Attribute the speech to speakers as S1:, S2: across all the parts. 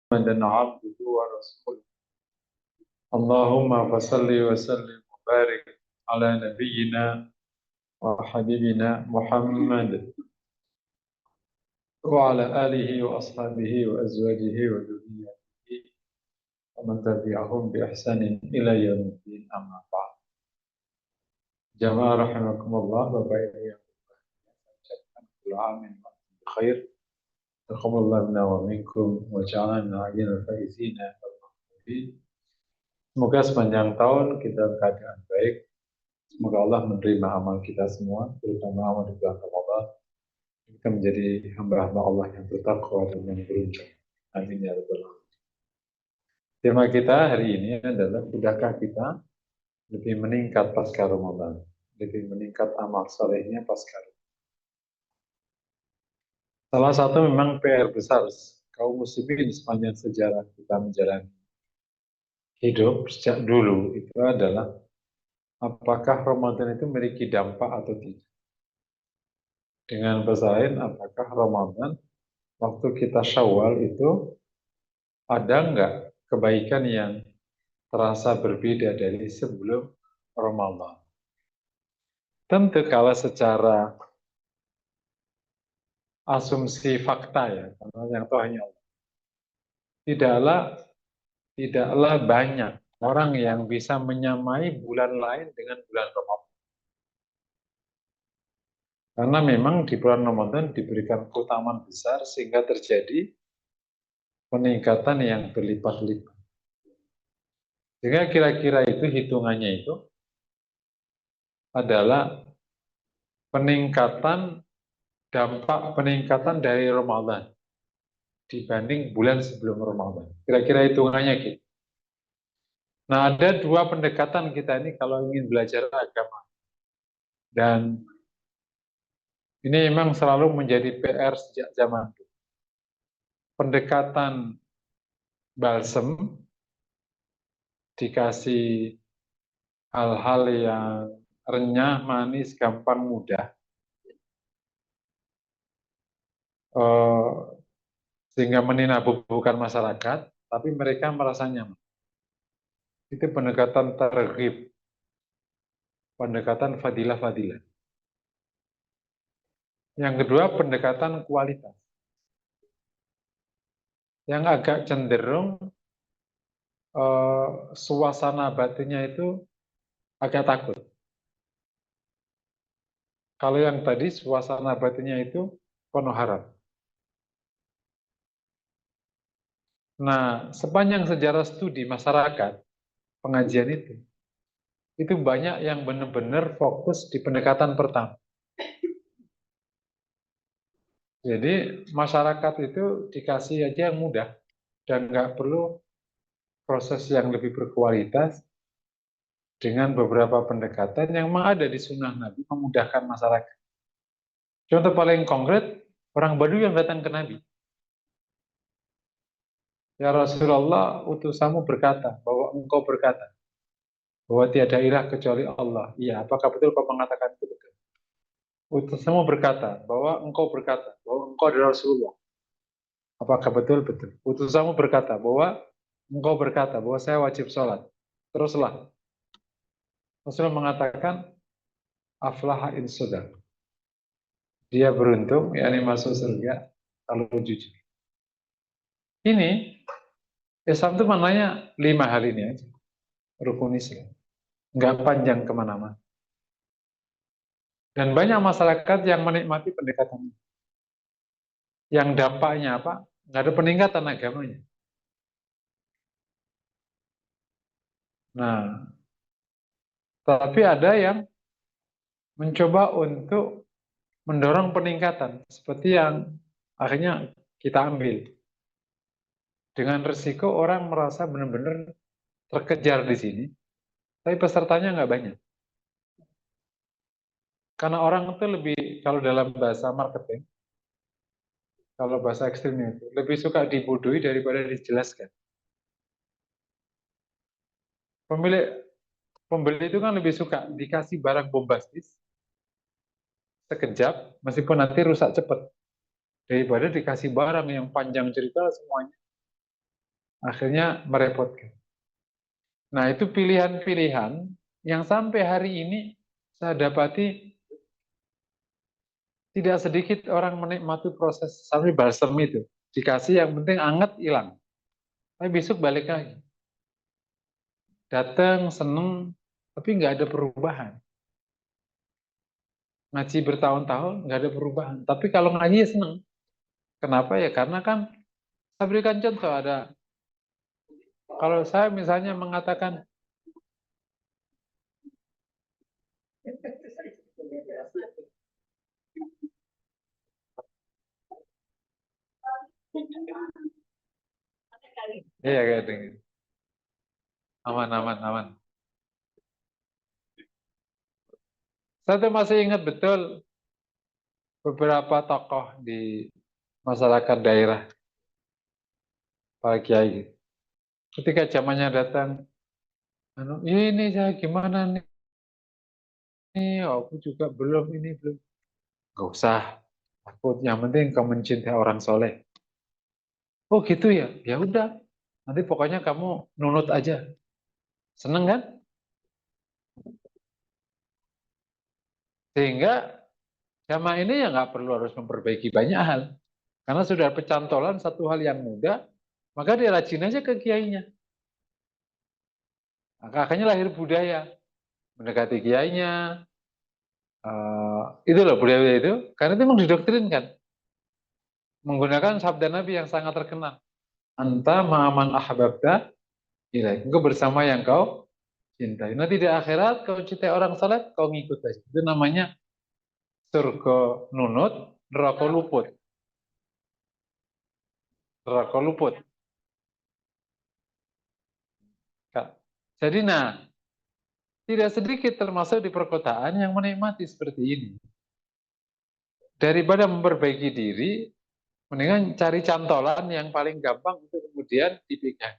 S1: محمدا عبده ورسوله اللهم فصل وسلم وبارك على نبينا وحبيبنا محمد وعلى آله وأصحابه وأزواجه وذريته ومن تبعهم بإحسان إلى يوم الدين أما بعد. Jamaah rahimakumullah, Bapak Ibu yang ucapkan kullu amin wa antum bikhair. Taqabbalallahu minna wa minkum wa ja'alna minal faizina wal mahmudin. Semoga sepanjang tahun kita keadaan baik. Semoga Allah menerima amal kita semua, terutama amal di bulan Ramadan. Kita menjadi hamba-hamba Allah yang bertakwa dan yang beruntung. Amin ya rabbal alamin. Tema kita hari ini adalah sudahkah kita lebih meningkat pasca Ramadan, lebih meningkat amal solehnya pasca Ramadan. Salah satu memang PR besar kaum muslimin sepanjang sejarah kita menjalani hidup sejak dulu itu adalah apakah Ramadan itu memiliki dampak atau tidak. Dengan bahasa lain, apakah Ramadan waktu kita Syawal itu ada nggak kebaikan yang terasa berbeda dari sebelum Ramadan? Tentu kalau secara asumsi fakta ya, karena yang tahu hanya Allah. Tidaklah banyak orang yang bisa menyamai bulan lain dengan bulan Ramadan. Karena memang di bulan Ramadan diberikan keutamaan besar sehingga terjadi peningkatan yang berlipat-lipat. Sehingga kira-kira itu hitungannya itu adalah dampak peningkatan dari Ramadan dibanding bulan sebelum Ramadan. Kira-kira hitungannya gitu. Nah, ada dua pendekatan kita ini kalau ingin belajar agama. Dan ini memang selalu menjadi PR sejak zaman dulu. Pendekatan balsem, dikasih hal-hal yang renyah, manis, gampang, mudah. Sehingga meninabubukan masyarakat, tapi mereka merasa nyaman. Itu pendekatan targhib, pendekatan fadilah-fadilah. Yang kedua, pendekatan kualitas. Yang agak cenderung suasana batinnya itu agak takut. Kalau yang tadi suasana batinnya itu penuh harap. Nah, sepanjang sejarah studi masyarakat, pengajian itu banyak yang benar-benar fokus di pendekatan pertama. Jadi masyarakat itu dikasih aja yang mudah dan nggak perlu proses yang lebih berkualitas dengan beberapa pendekatan yang memang ada di sunnah Nabi memudahkan masyarakat. Contoh paling konkret, orang Badui yang datang ke Nabi. Ya Rasulullah, utusanmu berkata bahwa engkau berkata bahwa tiada ilah kecuali Allah. Iya, apakah betul kau mengatakan itu betul? Utusanmu berkata bahwa engkau adalah Rasulullah. Apakah betul? Betul. Utusanmu berkata bahwa engkau berkata bahwa saya wajib sholat. Teruslah. Rasulullah mengatakan, aflaha in sodaq. Dia beruntung, yakni masuk surga kalau jujur. Ini, Islam itu maknanya 5 hal ini aja. Rukun Islam. Nggak panjang kemana-mana. Dan banyak masyarakat yang menikmati pendekatan ini. Yang dampaknya apa? Nggak ada peningkatan agamanya. Nah, tapi ada yang mencoba untuk mendorong peningkatan. Seperti yang akhirnya kita ambil. Dengan resiko orang merasa benar-benar terkejar di sini, tapi pesertanya nggak banyak. Karena orang itu lebih, kalau dalam bahasa marketing, kalau bahasa ekstrimnya itu, lebih suka dibodohi daripada dijelaskan. Pembeli itu kan lebih suka dikasih barang bombastis, sekejap, meskipun nanti rusak cepat, daripada dikasih barang yang panjang cerita semuanya. Akhirnya merepotkan. Nah, itu pilihan-pilihan yang sampai hari ini saya dapati tidak sedikit orang menikmati proses sampai balsem itu. Dikasih yang penting anget, hilang. Tapi besok balik lagi. Datang, seneng, tapi nggak ada perubahan. Ngaji bertahun-tahun, nggak ada perubahan. Tapi kalau ngaji ya seneng. Kenapa ya? Karena kan, saya berikan contoh, ada, kalau saya misalnya mengatakan, iya kayak gini. Aman, aman, aman. Saya tuh masih ingat betul beberapa tokoh di masyarakat daerah, para kiai. Ketika zamannya datang, ini saya gimana nih? Aku juga belum, ini belum. Gak usah, takut. Yang penting kau mencintai orang soleh. Oh gitu ya? Ya udah. Nanti pokoknya kamu nunut aja. Seneng kan? Sehingga jamaah ini ya nggak perlu harus memperbaiki banyak hal. Karena sudah pecantolan satu hal yang mudah, maka dia rajin aja ke kiainya. Maka akhirnya lahir budaya. Mendekati kiainya, itu loh budaya itu. Karena itu memang didoktrinkan. Menggunakan sabda Nabi yang sangat terkenal. Anta ma'aman ahbabta ilaih. Engkau bersama yang kau cintai. Nanti di akhirat kau cintai orang saleh, kau ngikut aja. Itu namanya surga nunut, neraka luput. Neraka luput. Jadi tidak sedikit termasuk di perkotaan yang menikmati seperti ini. Daripada memperbaiki diri, mendingan cari cantolan yang paling gampang untuk kemudian dipegang.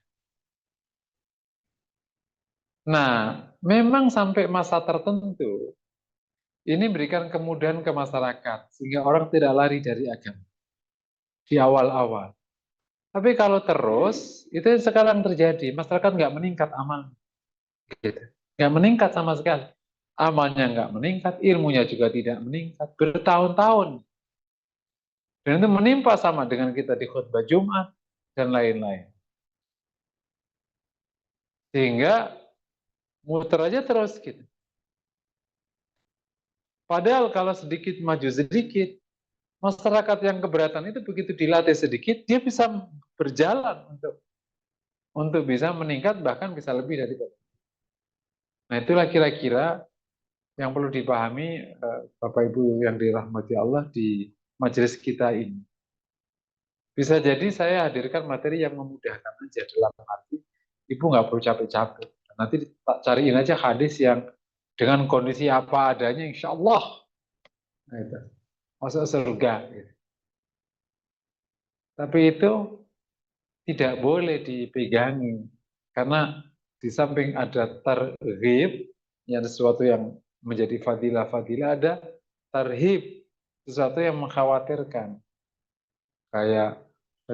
S1: Nah, memang sampai masa tertentu, ini berikan kemudahan ke masyarakat, sehingga orang tidak lari dari agama di awal-awal. Tapi kalau terus, itu yang sekarang terjadi, masyarakat nggak meningkat amal. Gitu. Nggak meningkat sama sekali. Amalnya nggak meningkat, ilmunya juga tidak meningkat. Bertahun-tahun. Dan itu menimpa sama dengan kita di khutbah Jumat, dan lain-lain. Sehingga muter aja terus gitu. Padahal kalau sedikit maju sedikit, masyarakat yang keberatan itu begitu dilatih sedikit, dia bisa berjalan untuk bisa meningkat, bahkan bisa lebih dari itu. Nah, itulah kira-kira yang perlu dipahami Bapak Ibu yang dirahmati Allah di majelis kita ini. Bisa jadi saya hadirkan materi yang memudahkan aja, dalam arti Ibu nggak perlu capek-capek. Nanti cariin aja hadis yang dengan kondisi apa adanya, insya Allah nah, itu, masuk surga. Gitu. Tapi itu tidak boleh dipegangi, karena di samping ada targhib, yang sesuatu yang menjadi fadilah-fadilah, ada tarhib, sesuatu yang mengkhawatirkan. Kayak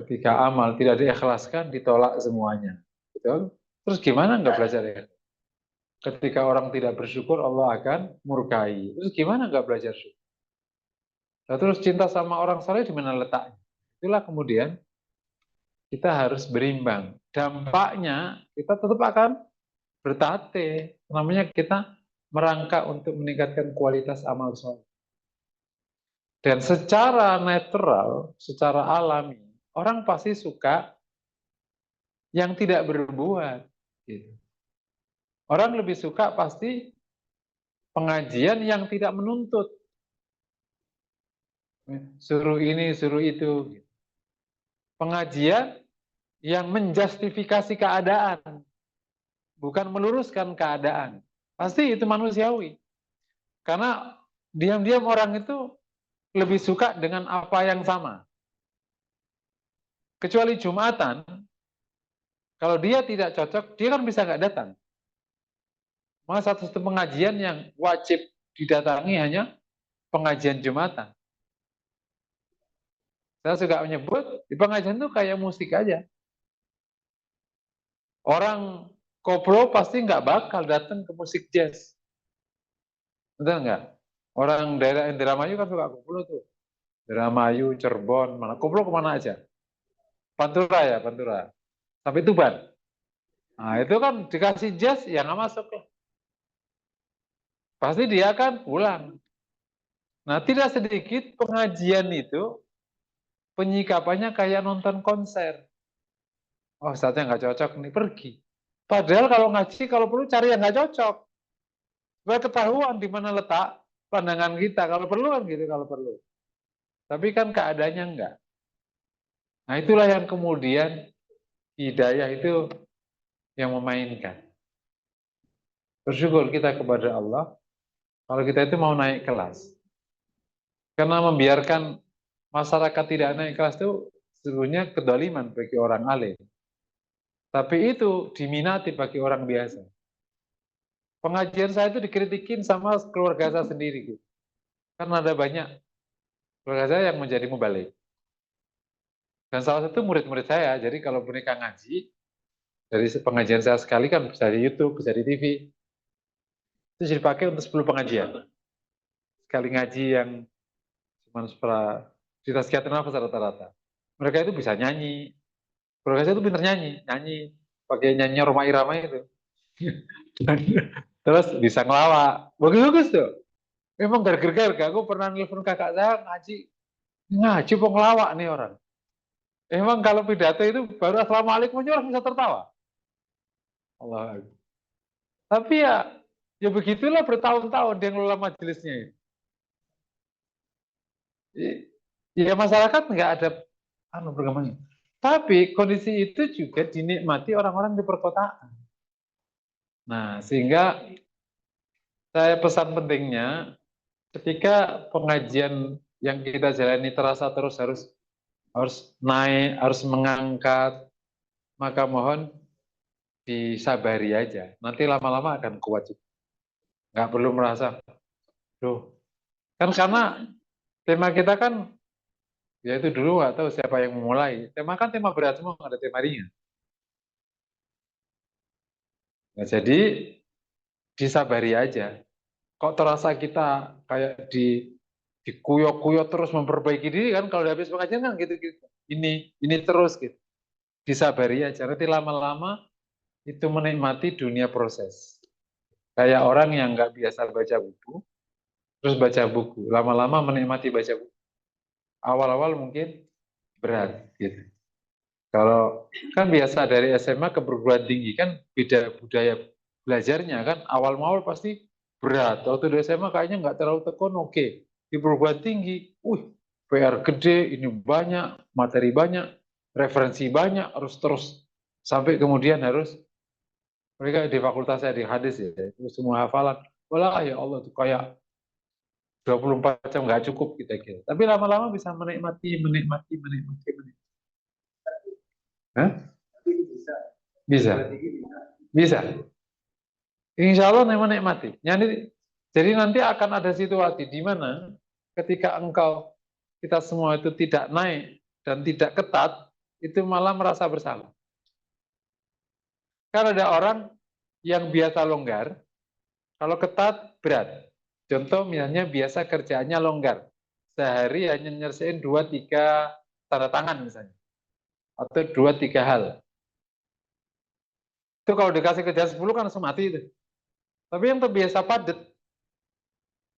S1: ketika amal tidak diikhlaskan, ditolak semuanya. Betul? Terus gimana nggak belajar ya? Ketika orang tidak bersyukur, Allah akan murkai. Terus gimana nggak belajar syukur? Nah, terus cinta sama orang saleh di mana letaknya? Itulah kemudian kita harus berimbang. Dampaknya kita tetap akan bertate. Namanya kita merangkak untuk meningkatkan kualitas amal soleh. Dan secara natural, secara alami, orang pasti suka yang tidak berbuat. Gitu. Orang lebih suka pasti pengajian yang tidak menuntut. Suruh ini, suruh itu. Pengajian yang menjustifikasi keadaan, bukan meluruskan keadaan. Pasti itu manusiawi. Karena diam-diam orang itu lebih suka dengan apa yang sama. Kecuali Jumatan, kalau dia tidak cocok, dia kan bisa nggak datang. Maka satu pengajian yang wajib didatangi hanya pengajian Jumatan. Saya suka menyebut, di pengajian itu kayak musik aja. Orang koplo pasti nggak bakal datang ke musik jazz. Betul nggak? Orang daerah Indramayu kan suka koplo tuh. Indramayu, Cirebon, mana koplo kemana aja. Pantura ya, Pantura. Sampai Tuban. Nah itu kan dikasih jazz, ya nggak masuk lah. Pasti dia kan pulang. Nah tidak sedikit pengajian itu penyikapannya kayak nonton konser. Oh, saatnya nggak cocok nih, pergi. Padahal kalau ngaji, kalau perlu cari yang nggak cocok. Supaya ketahuan di mana letak pandangan kita. Kalau perlu kan gitu, kalau perlu. Tapi kan keadaannya enggak. Nah itulah yang kemudian hidayah itu yang memainkan. Bersyukur kita kepada Allah kalau kita itu mau naik kelas. Karena membiarkan masyarakat tidak naik kelas itu sebenarnya kedoliman bagi orang alim. Tapi itu diminati bagi orang biasa. Pengajian saya itu dikritikin sama keluarga saya sendiri. Gitu. Karena ada banyak keluarga saya yang menjadi mubalik. Dan salah satu murid-murid saya, jadi kalau mereka ngaji, dari pengajian saya sekali kan bisa di YouTube, bisa di TV, itu jadi dipakai untuk 10 pengajian. Sekali ngaji yang cuma di tazkiyatun nafas rata-rata. Mereka itu bisa nyanyi. Keluarga saya itu pinter nyanyi pakai nyanyi Roma Irama itu. Terus bisa ngelawak. Bagus-bagus tuh. Memang garger-garger. Aku pernah nelfon kakak saya ngaji ngelawak nih orang. Emang kalau pidato itu baru assalamualaikum aja orang bisa tertawa. Allah. Tapi ya begitulah bertahun-tahun dia ngelola majelisnya. Ya masyarakat nggak ada bergamanya. Tapi kondisi itu juga dinikmati orang-orang di perkotaan. Nah, sehingga saya pesan pentingnya ketika pengajian yang kita jalani terasa terus harus naik, harus mengangkat, maka mohon disabari aja. Nanti lama-lama akan kuat juga. Nggak perlu merasa, loh, kan karena tema kita kan, ya itu dulu nggak tahu siapa yang memulai. Tema kan tema berat semua, nggak ada tema ringan. Nah, jadi disabari aja. Kok terasa kita kayak dikuyok-kuyok terus memperbaiki diri kan, kalau habis pengajian kan gitu-gitu. Ini terus gitu. Disabari aja. Nanti lama-lama itu menikmati dunia proses. Kayak orang yang nggak biasa baca buku, terus baca buku. Lama-lama menikmati baca buku. Awal-awal mungkin berat gitu. Kalau kan biasa dari SMA ke perguruan tinggi kan beda budaya belajarnya kan, awal-awal pasti berat. Waktu di SMA kayaknya nggak terlalu tekun, oke. Di perguruan tinggi, PR gede, ini banyak, materi banyak, referensi banyak, harus terus sampai kemudian harus mereka di fakultas saya di hadis ya, itu semua hafalan. Walah ya Allah tuh kayak 24 jam nggak cukup kita kira. Tapi lama-lama bisa menikmati. Hah? Bisa. Bisa. Insya Allah menikmati. Jadi nanti akan ada situasi di mana ketika kita semua itu tidak naik dan tidak ketat, itu malah merasa bersalah. Karena ada orang yang biasa longgar, kalau ketat berat. Contoh misalnya biasa kerjaannya longgar, sehari hanya nyelesain 2-3 tanda tangan misalnya, atau 2-3 hal. Itu kalau dikasih kerja 10 kan langsung mati itu. Tapi yang terbiasa padat,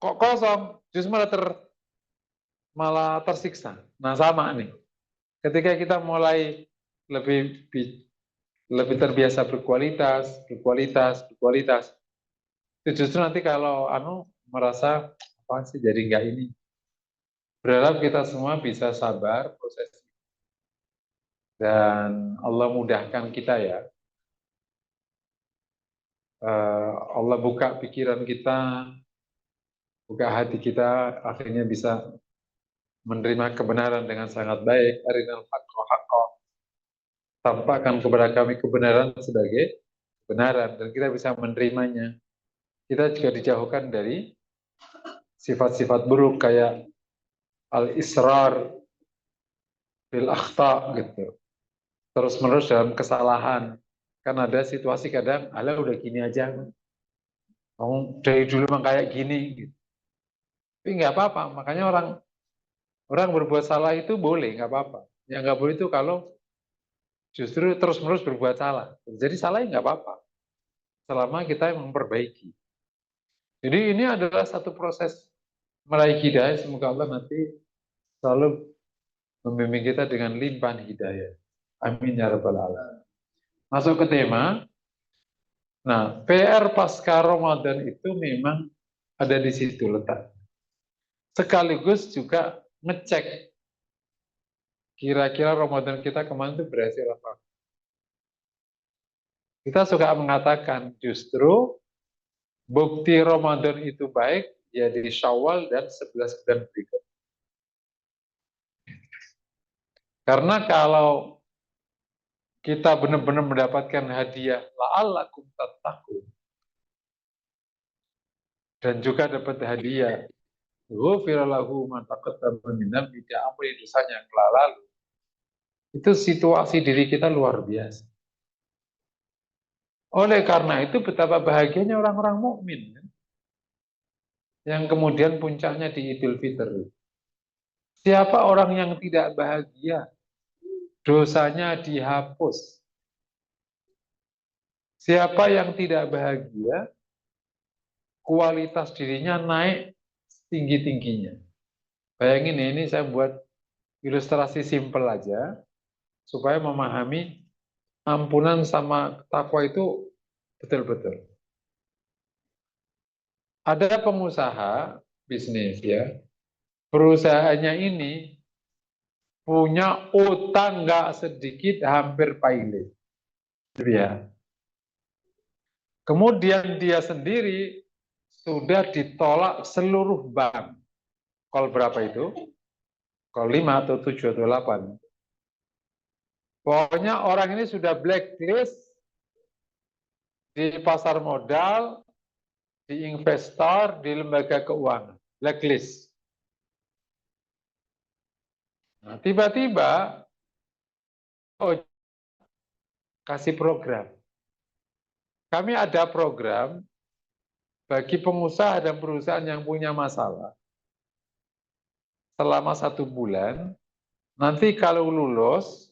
S1: kok kosong, justru malah tersiksa. Nah sama nih, ketika kita mulai lebih terbiasa berkualitas, itu justru nanti kalau merasa apa sih jadi enggak ini. Berharap kita semua bisa sabar proses dan Allah mudahkan kita ya. Allah buka pikiran kita, buka hati kita, akhirnya bisa menerima kebenaran dengan sangat baik. Arinal haqqo haqqo. Tampakkan kepada kami kebenaran sebagai kebenaran dan kita bisa menerimanya. Kita juga dijauhkan dari sifat-sifat buruk kayak al-israr bil akhta gitu. Terus-menerus dalam kesalahan. Kan ada situasi kadang, ala udah gini aja, kamu dari dulu emang kayak gini. Gitu. Tapi nggak apa-apa, makanya orang berbuat salah itu boleh, nggak apa-apa. Yang nggak boleh itu kalau justru terus-menerus berbuat salah. Jadi salah nggak apa-apa, selama kita memperbaiki. Jadi ini adalah satu proses meraih hidayah. Semoga Allah nanti selalu membimbing kita dengan limpahan hidayah. Amin ya rabbal alamin. Masuk ke tema. Nah, PR pasca Ramadan itu memang ada di situ letak. Sekaligus juga ngecek kira-kira Ramadan kita kemarin itu berhasil apa. Kita suka mengatakan justru bukti Ramadan itu baik ya di Syawal dan 11 bulan berikut. Karena kalau kita benar-benar mendapatkan hadiah la'allakum tattaqun dan juga dapat hadiah ghufira lahu ma taqaddama min dhanbi, diampuni dosanya yang telah lalu. Itu situasi diri kita luar biasa. Oleh karena itu betapa bahagianya orang-orang mukmin yang kemudian puncaknya di Idul Fitri. Siapa orang yang tidak bahagia? Dosanya dihapus. Siapa yang tidak bahagia? Kualitas dirinya naik tinggi-tingginya. Bayangin ini saya buat ilustrasi simpel aja supaya memahami ampunan sama takwa itu betul-betul. Ada pengusaha bisnis ya, perusahaannya ini punya utang nggak sedikit, hampir pailit. Ya. Kemudian dia sendiri sudah ditolak seluruh bank. Call berapa itu? Call 5 atau 7 atau 8. Pokoknya orang ini sudah blacklist di pasar modal, di investor, di lembaga keuangan. Blacklist. Nah, tiba-tiba kasih program. Kami ada program bagi pengusaha dan perusahaan yang punya masalah selama 1 bulan. Nanti kalau lulus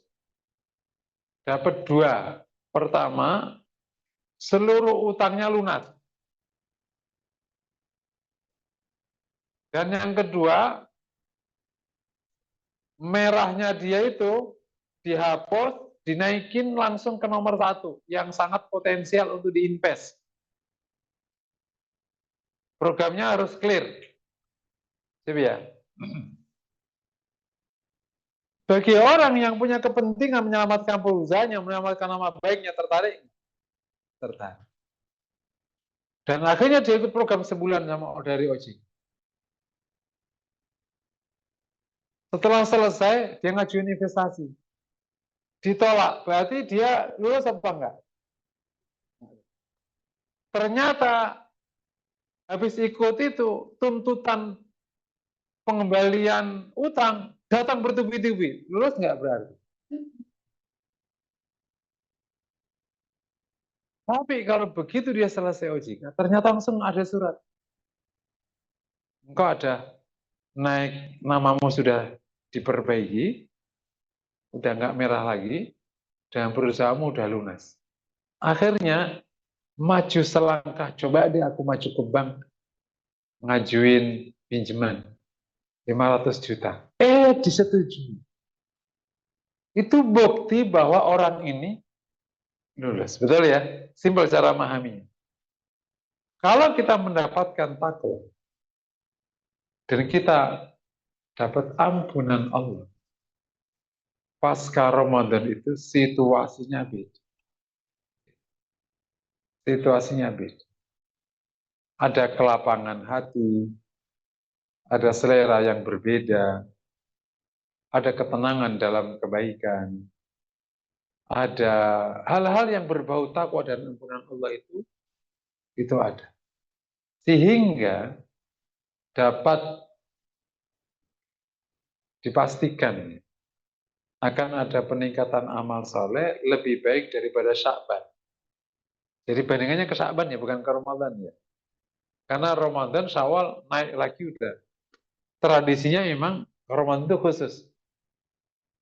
S1: dapat 2. Pertama, seluruh utangnya lunas. Dan yang kedua, merahnya dia itu dihapus, dinaikin langsung ke nomor 1 yang sangat potensial untuk diinvest. Programnya harus clear. Jadi ya. Bagi orang yang punya kepentingan menyelamatkan perusahaannya, menyelamatkan nama baiknya, tertarik? Tertarik. Dan akhirnya dia ikut program sebulan sama dari Oji. Setelah selesai, dia ngajuin investasi. Ditolak, berarti dia lulus apa enggak? Ternyata habis ikut itu, tuntutan pengembalian utang datang bertubi-tubi. Lulus enggak berarti? Tapi kalau begitu dia selesai OJK, ternyata langsung ada surat. Engkau ada naik, namamu sudah diperbaiki, udah nggak merah lagi, dan perusahaanmu udah lunas. Akhirnya maju selangkah, coba deh aku maju ke bank, ngajuin pinjaman 500 juta. Disetujui. Itu bukti bahwa orang ini lulus. Betul ya? Simpel cara memahaminya. Kalau kita mendapatkan takwa dan kita dapat ampunan Allah, pasca Ramadan itu situasinya beda. Situasinya beda. Ada kelapangan hati, ada selera yang berbeda, ada ketenangan dalam kebaikan, ada hal-hal yang berbau takwa dan ampunan Allah itu ada. Sehingga dapat dipastikan akan ada peningkatan amal soleh lebih baik daripada Sya'ban. Jadi bandingannya ke Sya'ban ya, bukan ke Ramadan ya. Karena Ramadan Syawal naik lagi udah. Tradisinya memang Ramadan itu khusus.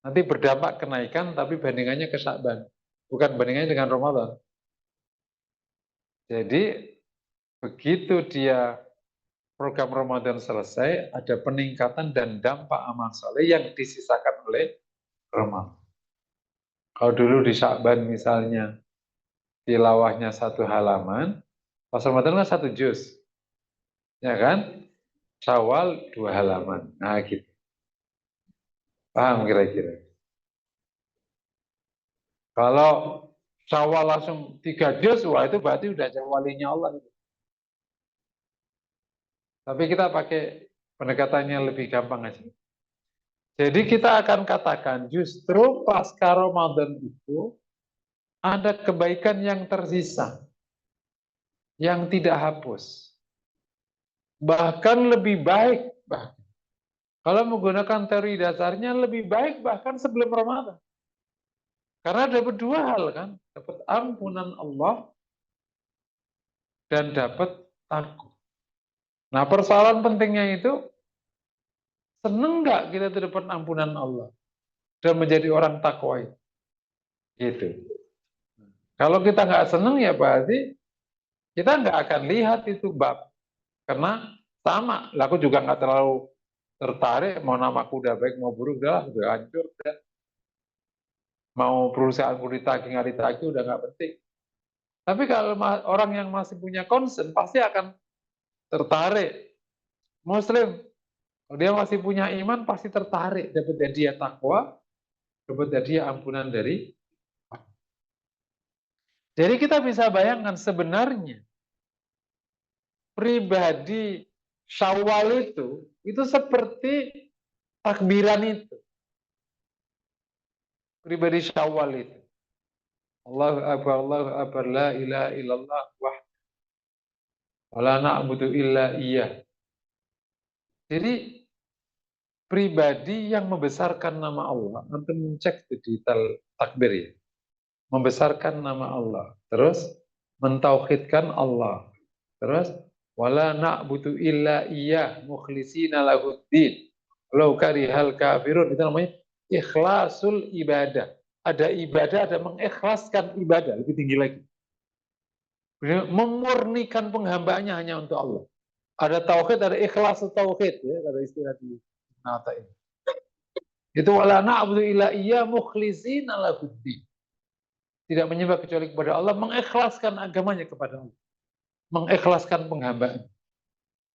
S1: Nanti berdampak kenaikan tapi bandingannya ke Sya'ban. Bukan bandingannya dengan Ramadan. Jadi begitu dia program Ramadan selesai, ada peningkatan dan dampak amal soleh yang disisakan oleh Ramadan. Kalau dulu di Sya'ban misalnya tilawahnya 1 halaman, pas Ramadan kan 1 juz, ya kan? Syawal 2 halaman. Nah gitu. Paham kira-kira? Kalau Syawal langsung 3 juz, wah itu berarti udah walinya Allah. Tapi kita pakai pendekatannya lebih gampang aja. Jadi kita akan katakan justru pasca Ramadan itu ada kebaikan yang tersisa, yang tidak hapus. Bahkan lebih baik. Kalau menggunakan teori dasarnya lebih baik bahkan sebelum Ramadan. Karena dapat 2 hal kan. Dapat ampunan Allah dan dapat takut. Nah persoalan pentingnya itu, seneng nggak kita itu dapat ampunan Allah dan menjadi orang takwa itu? Gitu. Kalau kita nggak seneng ya berarti kita nggak akan lihat itu bab. Karena sama, aku juga nggak terlalu tertarik, mau namaku udah baik mau buruk udah hancur. Udah. Mau perusahaanku ditagih nggak ditagih udah nggak penting. Tapi kalau orang yang masih punya concern pasti akan tertarik. Muslim, kalau dia masih punya iman pasti tertarik dapat hadiah takwa, dapat hadiah ampunan dari. Jadi kita bisa bayangkan sebenarnya pribadi Syawal itu seperti takbiran itu. Pribadi Syawal itu. Allahu Akbar, Allahu Akbar, la ilaha illallah, wa la na'budu illa iyyah. Jadi pribadi yang membesarkan nama Allah, nanti mencek di detail takbir ya. Membesarkan nama Allah, terus mentauhidkan Allah, terus wala na'budu illa iyyah mukhlishina lahuddin walau karihal kafirun, itu namanya ikhlasul ibadah. Ada ibadah, ada mengikhlaskan ibadah, lebih tinggi lagi. Memurnikan penghambaannya hanya untuk Allah. Ada tauhid, ada ikhlas tauhid ya, ada istilah di nata ini. Itu wala na'budu illa iyyah mukhlishina lahuddin. Tidak menyembah kecuali kepada Allah, mengikhlaskan agamanya kepada Allah. Mengikhlaskan penghambaan.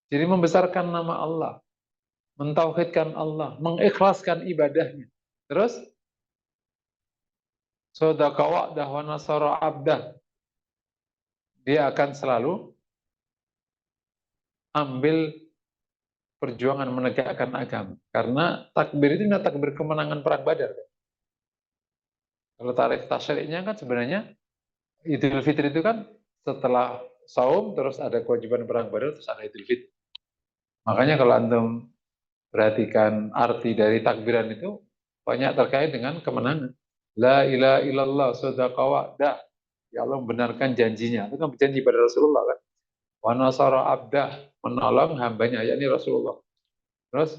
S1: Jadi membesarkan nama Allah, mentauhidkan Allah, mengikhlaskan ibadahnya. Terus sadaqa wa'dah wa nasara abdah. Dia akan selalu ambil perjuangan menegakkan agama. Karena takbir itu adalah takbir kemenangan perang Badar. Kalau tarikh tasyriknya kan sebenarnya Idul Fitri itu kan setelah saum terus ada kewajiban perang Badar terus ada Idul Fitri. Makanya kalau antum perhatikan arti dari takbiran itu banyak terkait dengan kemenangan. La ilaha illallah sadaqa wa'dah. Ya Allah membenarkan janjinya. Itu kan berjanji pada Rasulullah kan. Wa nasara abdah, menolong hambanya, yakni Rasulullah. Terus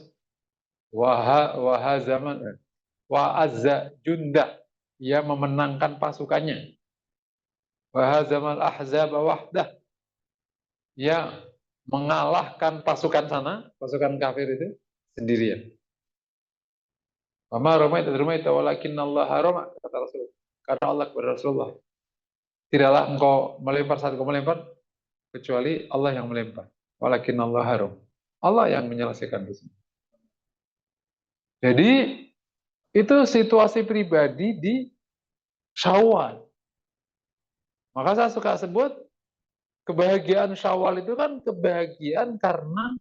S1: wahazaman wa'azza jundah, ia memenangkan pasukannya. Wahazamal ahzab wahdah, ia mengalahkan pasukan sana, pasukan kafir itu sendirian. Mama Romaita walakin Allah haroma, kata Rasul. Karena Allah kepada Rasulullah, tidaklah engkau melempar saat engkau melempar, kecuali Allah yang melempar. Walakin Allah harom. Allah yang menyelesaikan itu. Jadi itu situasi pribadi di Syawal. Maka saya suka sebut kebahagiaan Syawal itu kan kebahagiaan karena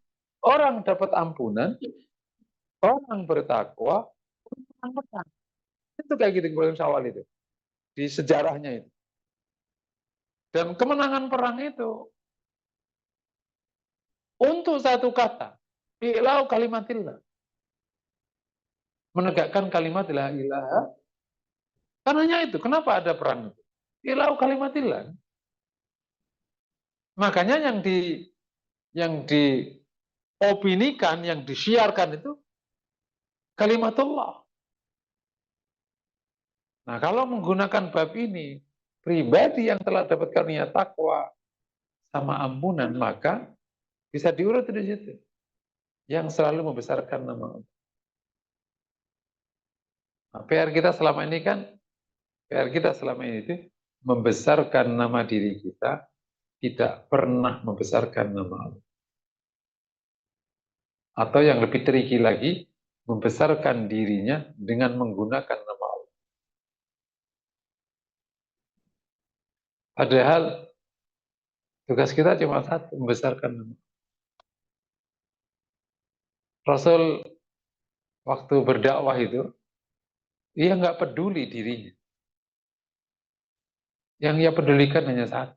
S1: orang dapat ampunan, orang bertakwa, orang menang. Itu kayak gitu kebahagiaan Syawal itu. Di sejarahnya itu. Dan kemenangan perang itu untuk satu kata, i'lau kalimatillah. Menegakkan kalimat la ilaha. Karenanya itu, kenapa ada perang itu? I'lau kalimatillah. Makanya yang diopinikan, yang disiarkan itu kalimatullah. Nah, kalau menggunakan bab ini, pribadi yang telah dapat karunia takwa sama ampunan, maka bisa diurut di situ. Yang selalu membesarkan nama Allah. Nah, PR kita selama ini itu membesarkan nama diri kita, tidak pernah membesarkan nama Allah. Atau yang lebih tricky lagi, membesarkan dirinya dengan menggunakan nama Allah. Padahal tugas kita cuma satu, membesarkan nama Allah. Rasul waktu berdakwah itu, dia nggak peduli dirinya. Yang ia pedulikan hanya satu.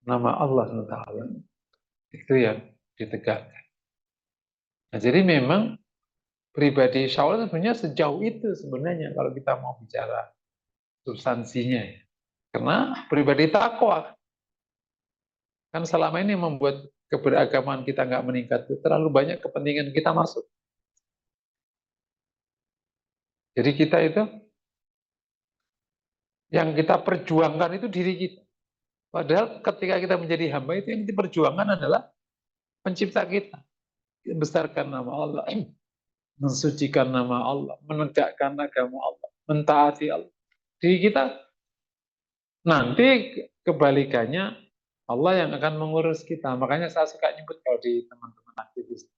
S1: Nama Allah Taala. Itu yang ditegakkan. Nah, jadi memang pribadi Syawal sebenarnya sejauh itu sebenarnya kalau kita mau bicara substansinya. Ya. Karena pribadi takwa kan selama ini membuat keberagaman kita nggak meningkat, terlalu banyak kepentingan kita masuk. Jadi kita itu yang kita perjuangkan itu diri kita. Padahal ketika kita menjadi hamba itu yang diperjuangkan adalah pencipta kita. Membesarkan nama Allah, mensucikan nama Allah, menegakkan agama Allah, mentaati Allah. Diri kita nanti kebalikannya Allah yang akan mengurus kita. Makanya saya suka nyebut kalau di teman-teman aktivis.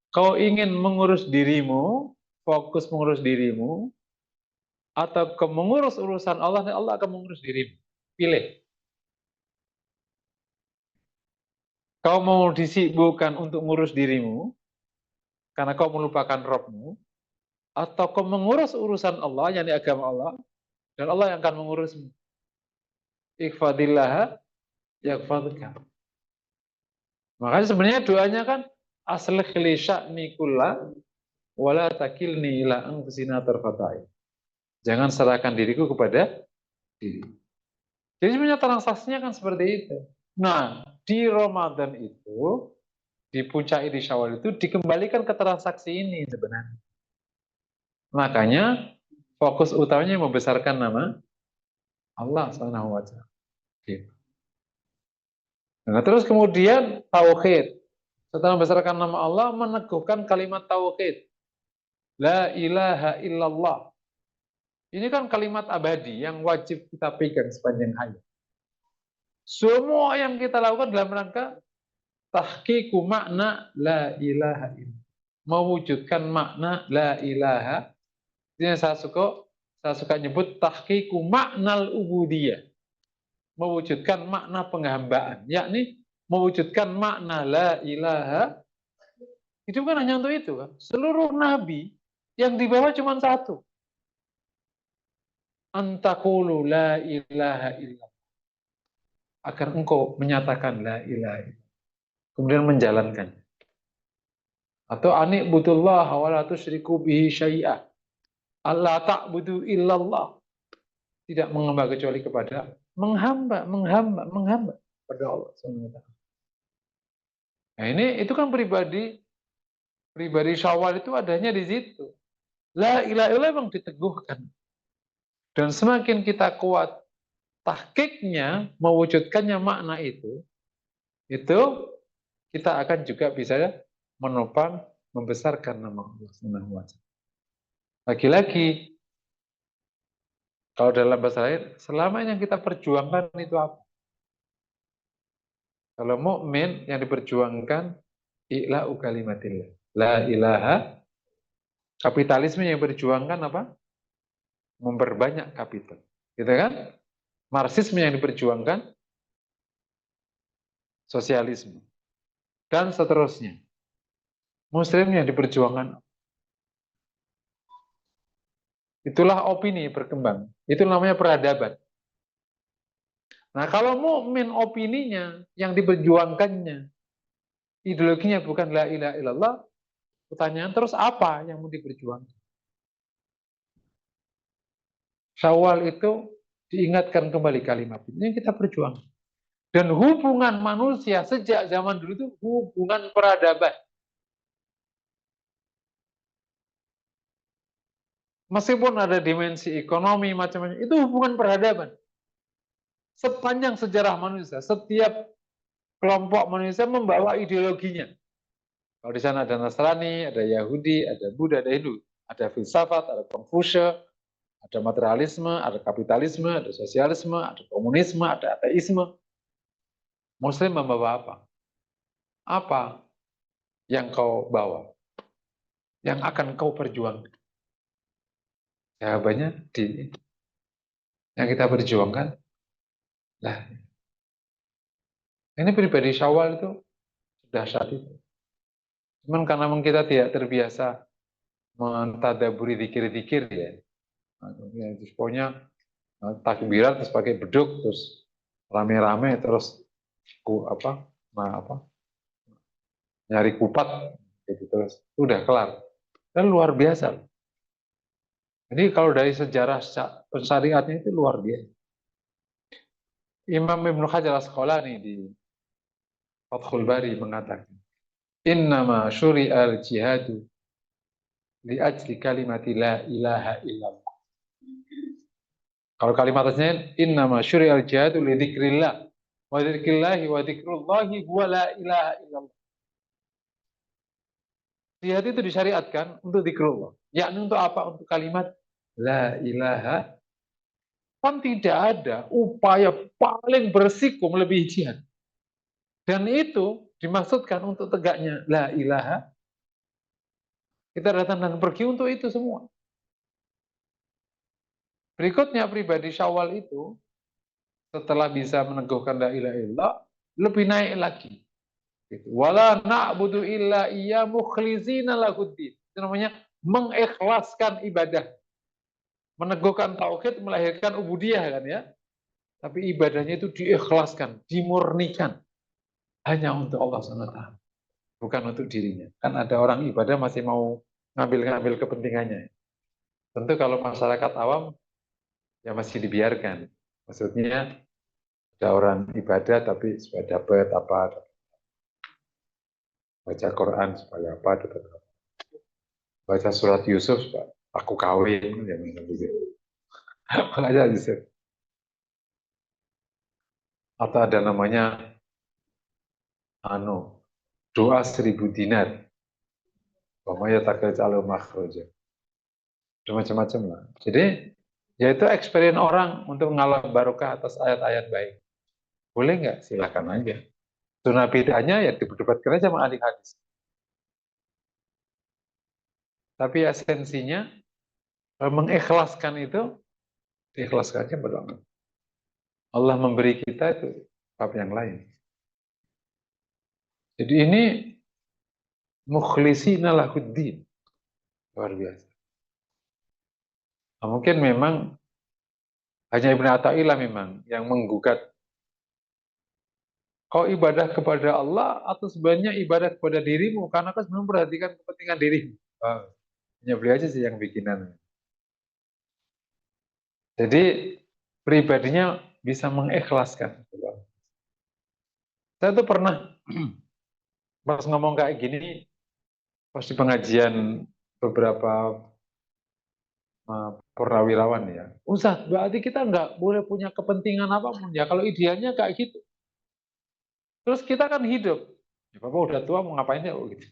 S1: Kau ingin mengurus dirimu, fokus mengurus dirimu, atau mengurus urusan Allah, dan Allah akan mengurus dirimu. Pilih. Kau mau disibukkan untuk mengurus dirimu, karena kau melupakan Rabbmu, atau kau mengurus urusan Allah, yakni agama Allah, dan Allah yang akan mengurusmu. Ikhfadillah yakfadka. Makanya sebenarnya doanya kan aslih li sya'ni kullah wala takilni ila anfusina tarfatai. Jangan serahkan diriku kepada diri. Jadi sebenarnya transaksinya kan seperti itu. Nah, di Ramadan itu, di puncak di Syawal itu dikembalikan ke transaksi ini sebenarnya. Makanya fokus utamanya membesarkan nama Allah Subhanahu wa taala. Nah, terus kemudian tauhid. Setelah membesarkan nama Allah, meneguhkan kalimat tauhid. La ilaha illallah. Ini kan kalimat abadi yang wajib kita pegang sepanjang hayat. Semua yang kita lakukan dalam rangka tahqiqu makna la ilaha illallah. Mewujudkan makna la ilaha. Ini saya suka nyebut tahqiqu maknal ubudiyah. Mewujudkan makna penghambaan, yakni mewujudkan makna la ilaha. Itu kan hanya untuk itu kan. Seluruh nabi yang dibawa cuma satu. Antakulu la ilaha illallah. Agar engkau menyatakan la ilaha illallah. Kemudian menjalankan. Atau ani'budullah wa la tusyriku bihi syai'ah. Allah ta'budu illallah. Tidak menghamba kecuali kepada menghamba pada Allah SWT. Nah ini itu kan pribadi Syawal itu adanya di situ. La ilaha illallah memang diteguhkan. Dan semakin kita kuat tahqiqnya, mewujudkannya makna itu kita akan juga bisa menopang, membesarkan nama Allah Subhanahu wa taala. Lagi-lagi, kalau dalam bahasa lain, selama yang kita perjuangkan itu apa? Kalau mukmin yang diperjuangkan i'la'u kalimatillah. La ilaha. Kapitalisme yang diperjuangkan apa? Memperbanyak kapital. Gitu kan? Marxisme yang diperjuangkan sosialisme. Dan seterusnya. Muslim yang diperjuangkan. Itulah opini berkembang. Itu namanya peradaban. Nah, kalau mukmin opininya yang diperjuangkannya, ideologinya bukan la ilaha illallah, pertanyaan terus apa yang mau diperjuangkan? Syawal itu diingatkan kembali kalimat ini yang kita perjuangkan. Dan hubungan manusia sejak zaman dulu itu hubungan peradaban. Meskipun ada dimensi ekonomi macam-macam, itu hubungan peradaban. Sepanjang sejarah manusia, setiap kelompok manusia membawa ideologinya. Kalau di sana ada Nasrani, ada Yahudi, ada Buddha, ada Hindu, ada filsafat, ada Confucius, ada materialisme, ada kapitalisme, ada sosialisme, ada komunisme, ada ateisme. Muslim membawa apa? Apa yang kau bawa? Yang akan kau perjuangkan? Jawabannya di yang kita perjuangkan. Nah, ini pribadi Syawal itu sudah saat itu. Cuman karena memang kita tidak terbiasa mentadaburi dikir-dikir ya. Pokoknya takbiran terus pakai beduk terus rame-rame terus apa nyari kupat gitu terus udah kelar. Dan luar biasa. Jadi kalau dari sejarah syariatnya itu luar biasa. Imam Ibnu Hajar Asqalani di Fathul Bari mengatakan, "Innama syuri'al jihadu li ajli kalimati la ilaha illallah." Kalau kalimatnya innama syuri'al jihadu li dzikrillah wa dzikrillahi wa dzikrullahi huwa la ilaha illallah. Jihad itu disyariatkan untuk dzikrullah. Yakni untuk apa? Untuk kalimat la ilaha. Kan tidak ada upaya paling bersiko melebihi jihad. Dan itu dimaksudkan untuk tegaknya la ilaha. Kita datang dan pergi untuk itu semua. Berikutnya pribadi Syawal itu setelah bisa meneguhkan la ilaha illallah lebih naik lagi. Wala na'budu illa iya mukhlizina lahuddin. Itu namanya mengikhlaskan ibadah. Meneguhkan tauhid melahirkan ubudiyah kan ya. Tapi ibadahnya itu diikhlaskan, dimurnikan hanya untuk Allah SWT, bukan untuk dirinya. Kan ada orang ibadah masih mau ngambil-ngambil kepentingannya. Tentu kalau masyarakat awam ya masih dibiarkan. Maksudnya ada orang ibadah tapi supaya dapat apa, baca Quran supaya apa, baca surat Yusuf supaya aku kawin, ya begitu. Makanya Yusuf. Atau ada namanya doa 1000 dinar. Pokoknya takil calon makhroja. Macam-macam lah. Jadi yaitu experience orang untuk mengalami barokah atas ayat-ayat baik. Boleh nggak? Silakan aja. Sunnah bid'ahnya ya diperdebatkan aja sama ahli hadis. Tapi esensinya mengikhlaskan itu diikhlaskannya berdoa. Allah memberi kita itu bab yang lain. Jadi ini mukhlisina lahuddin. Luar biasa. Nah, mungkin memang hanya Ibnu Athaillah memang yang menggugat kau ibadah kepada Allah atau sebenarnya ibadah kepada dirimu karena kau sebenarnya memperhatikan kepentingan dirimu. Hanya beliau aja sih yang bikinan. Jadi pribadinya bisa mengikhlaskan. Saya tuh pernah pas ngomong kayak gini pas di pengajian beberapa purnawirawan ya. Ustaz, berarti kita nggak boleh punya kepentingan apapun ya. Kalau idealnya kayak gitu. Terus kita kan hidup. Ya, Bapak udah tua mau ngapain ya? Gitu.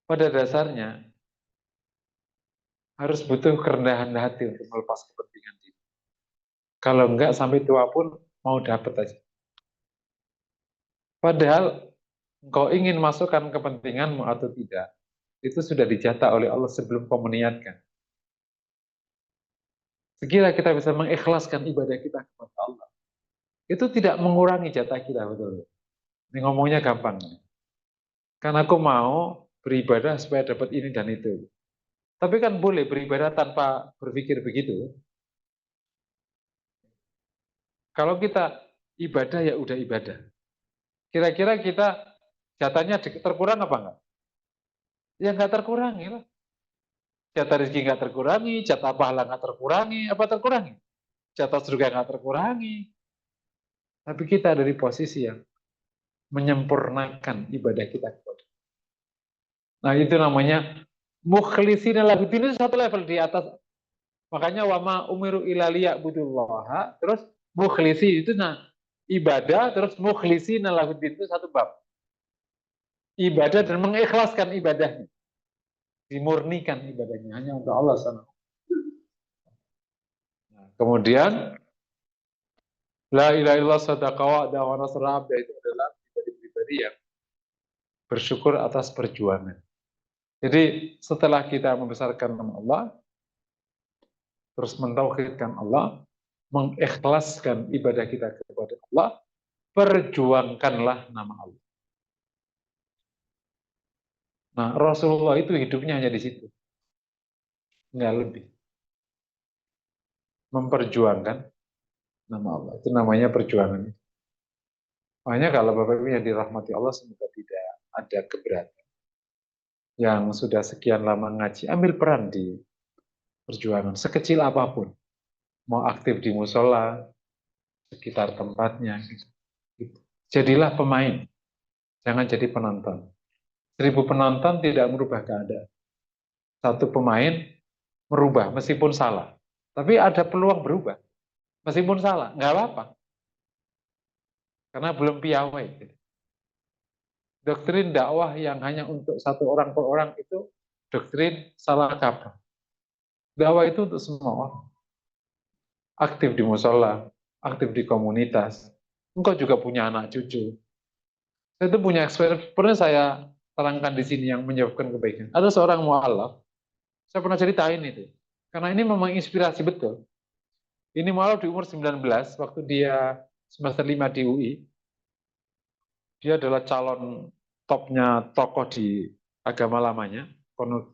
S1: Pada dasarnya harus butuh kerendahan hati untuk melepas kepentingan diri. Kalau enggak sampai tua pun mau dapat aja. Padahal engkau ingin masukkan kepentinganmu atau tidak, itu sudah dijatah oleh Allah sebelum kau meniatkan. Sekiranya kita bisa mengikhlaskan ibadah kita kepada Allah, itu tidak mengurangi jatah kita, betul. Ini ngomongnya gampang. Karena aku mau beribadah supaya dapat ini dan itu. Tapi kan boleh beribadah tanpa berpikir begitu. Kalau kita ibadah ya udah ibadah. Kira-kira kita jatahnya terkurang apa enggak? Ya enggak terkurangi lah. Jatah rezeki enggak terkurangi, jatah pahala enggak terkurangi, apa terkurangi? Jatah surga enggak terkurangi. Tapi kita dari posisi yang menyempurnakan ibadah kita kepada. Nah itu namanya mukhlisina lahuddin, itu satu level di atas. Makanya wama umiru ilaliya budullaha, terus mukhlisi itu nah ibadah, terus mukhlisina lahuddin itu satu bab. Ibadah dan mengikhlaskan ibadahnya. Dimurnikan ibadahnya hanya untuk Allah SWT. Nah, kemudian la ilaha illallah sadaqa wa'da wa nasra abda, itu adalah pribadi-pribadi yang bersyukur atas perjuangan. Jadi setelah kita membesarkan nama Allah, terus mentauhidkan Allah, mengikhlaskan ibadah kita kepada Allah, perjuangkanlah nama Allah. Nah, Rasulullah itu hidupnya hanya di situ, nggak lebih. Memperjuangkan nama Allah, itu namanya perjuangan. Makanya kalau Bapak Ibu yang dirahmati Allah, semoga tidak ada keberatan. Yang sudah sekian lama ngaji, ambil peran di perjuangan, sekecil apapun. Mau aktif di musola, sekitar tempatnya. Jadilah pemain, jangan jadi penonton. 1000 penonton tidak merubah keadaan. Satu pemain merubah, meskipun salah. Tapi ada peluang berubah, meskipun salah, nggak apa-apa. Karena belum piawai. Doktrin dakwah yang hanya untuk satu orang per orang itu doktrin salah kaprah. Dakwah itu untuk semua orang. Aktif di musola, aktif di komunitas. Engkau juga punya anak cucu. Saya itu punya experience, pernah saya terangkan di sini yang menyebabkan kebaikan. Ada seorang mu'alaf, saya pernah ceritain itu. Karena ini memang inspirasi betul. Ini mu'alaf di umur 19, waktu dia semester 5 di UI. Dia adalah calon topnya tokoh di agama lamanya,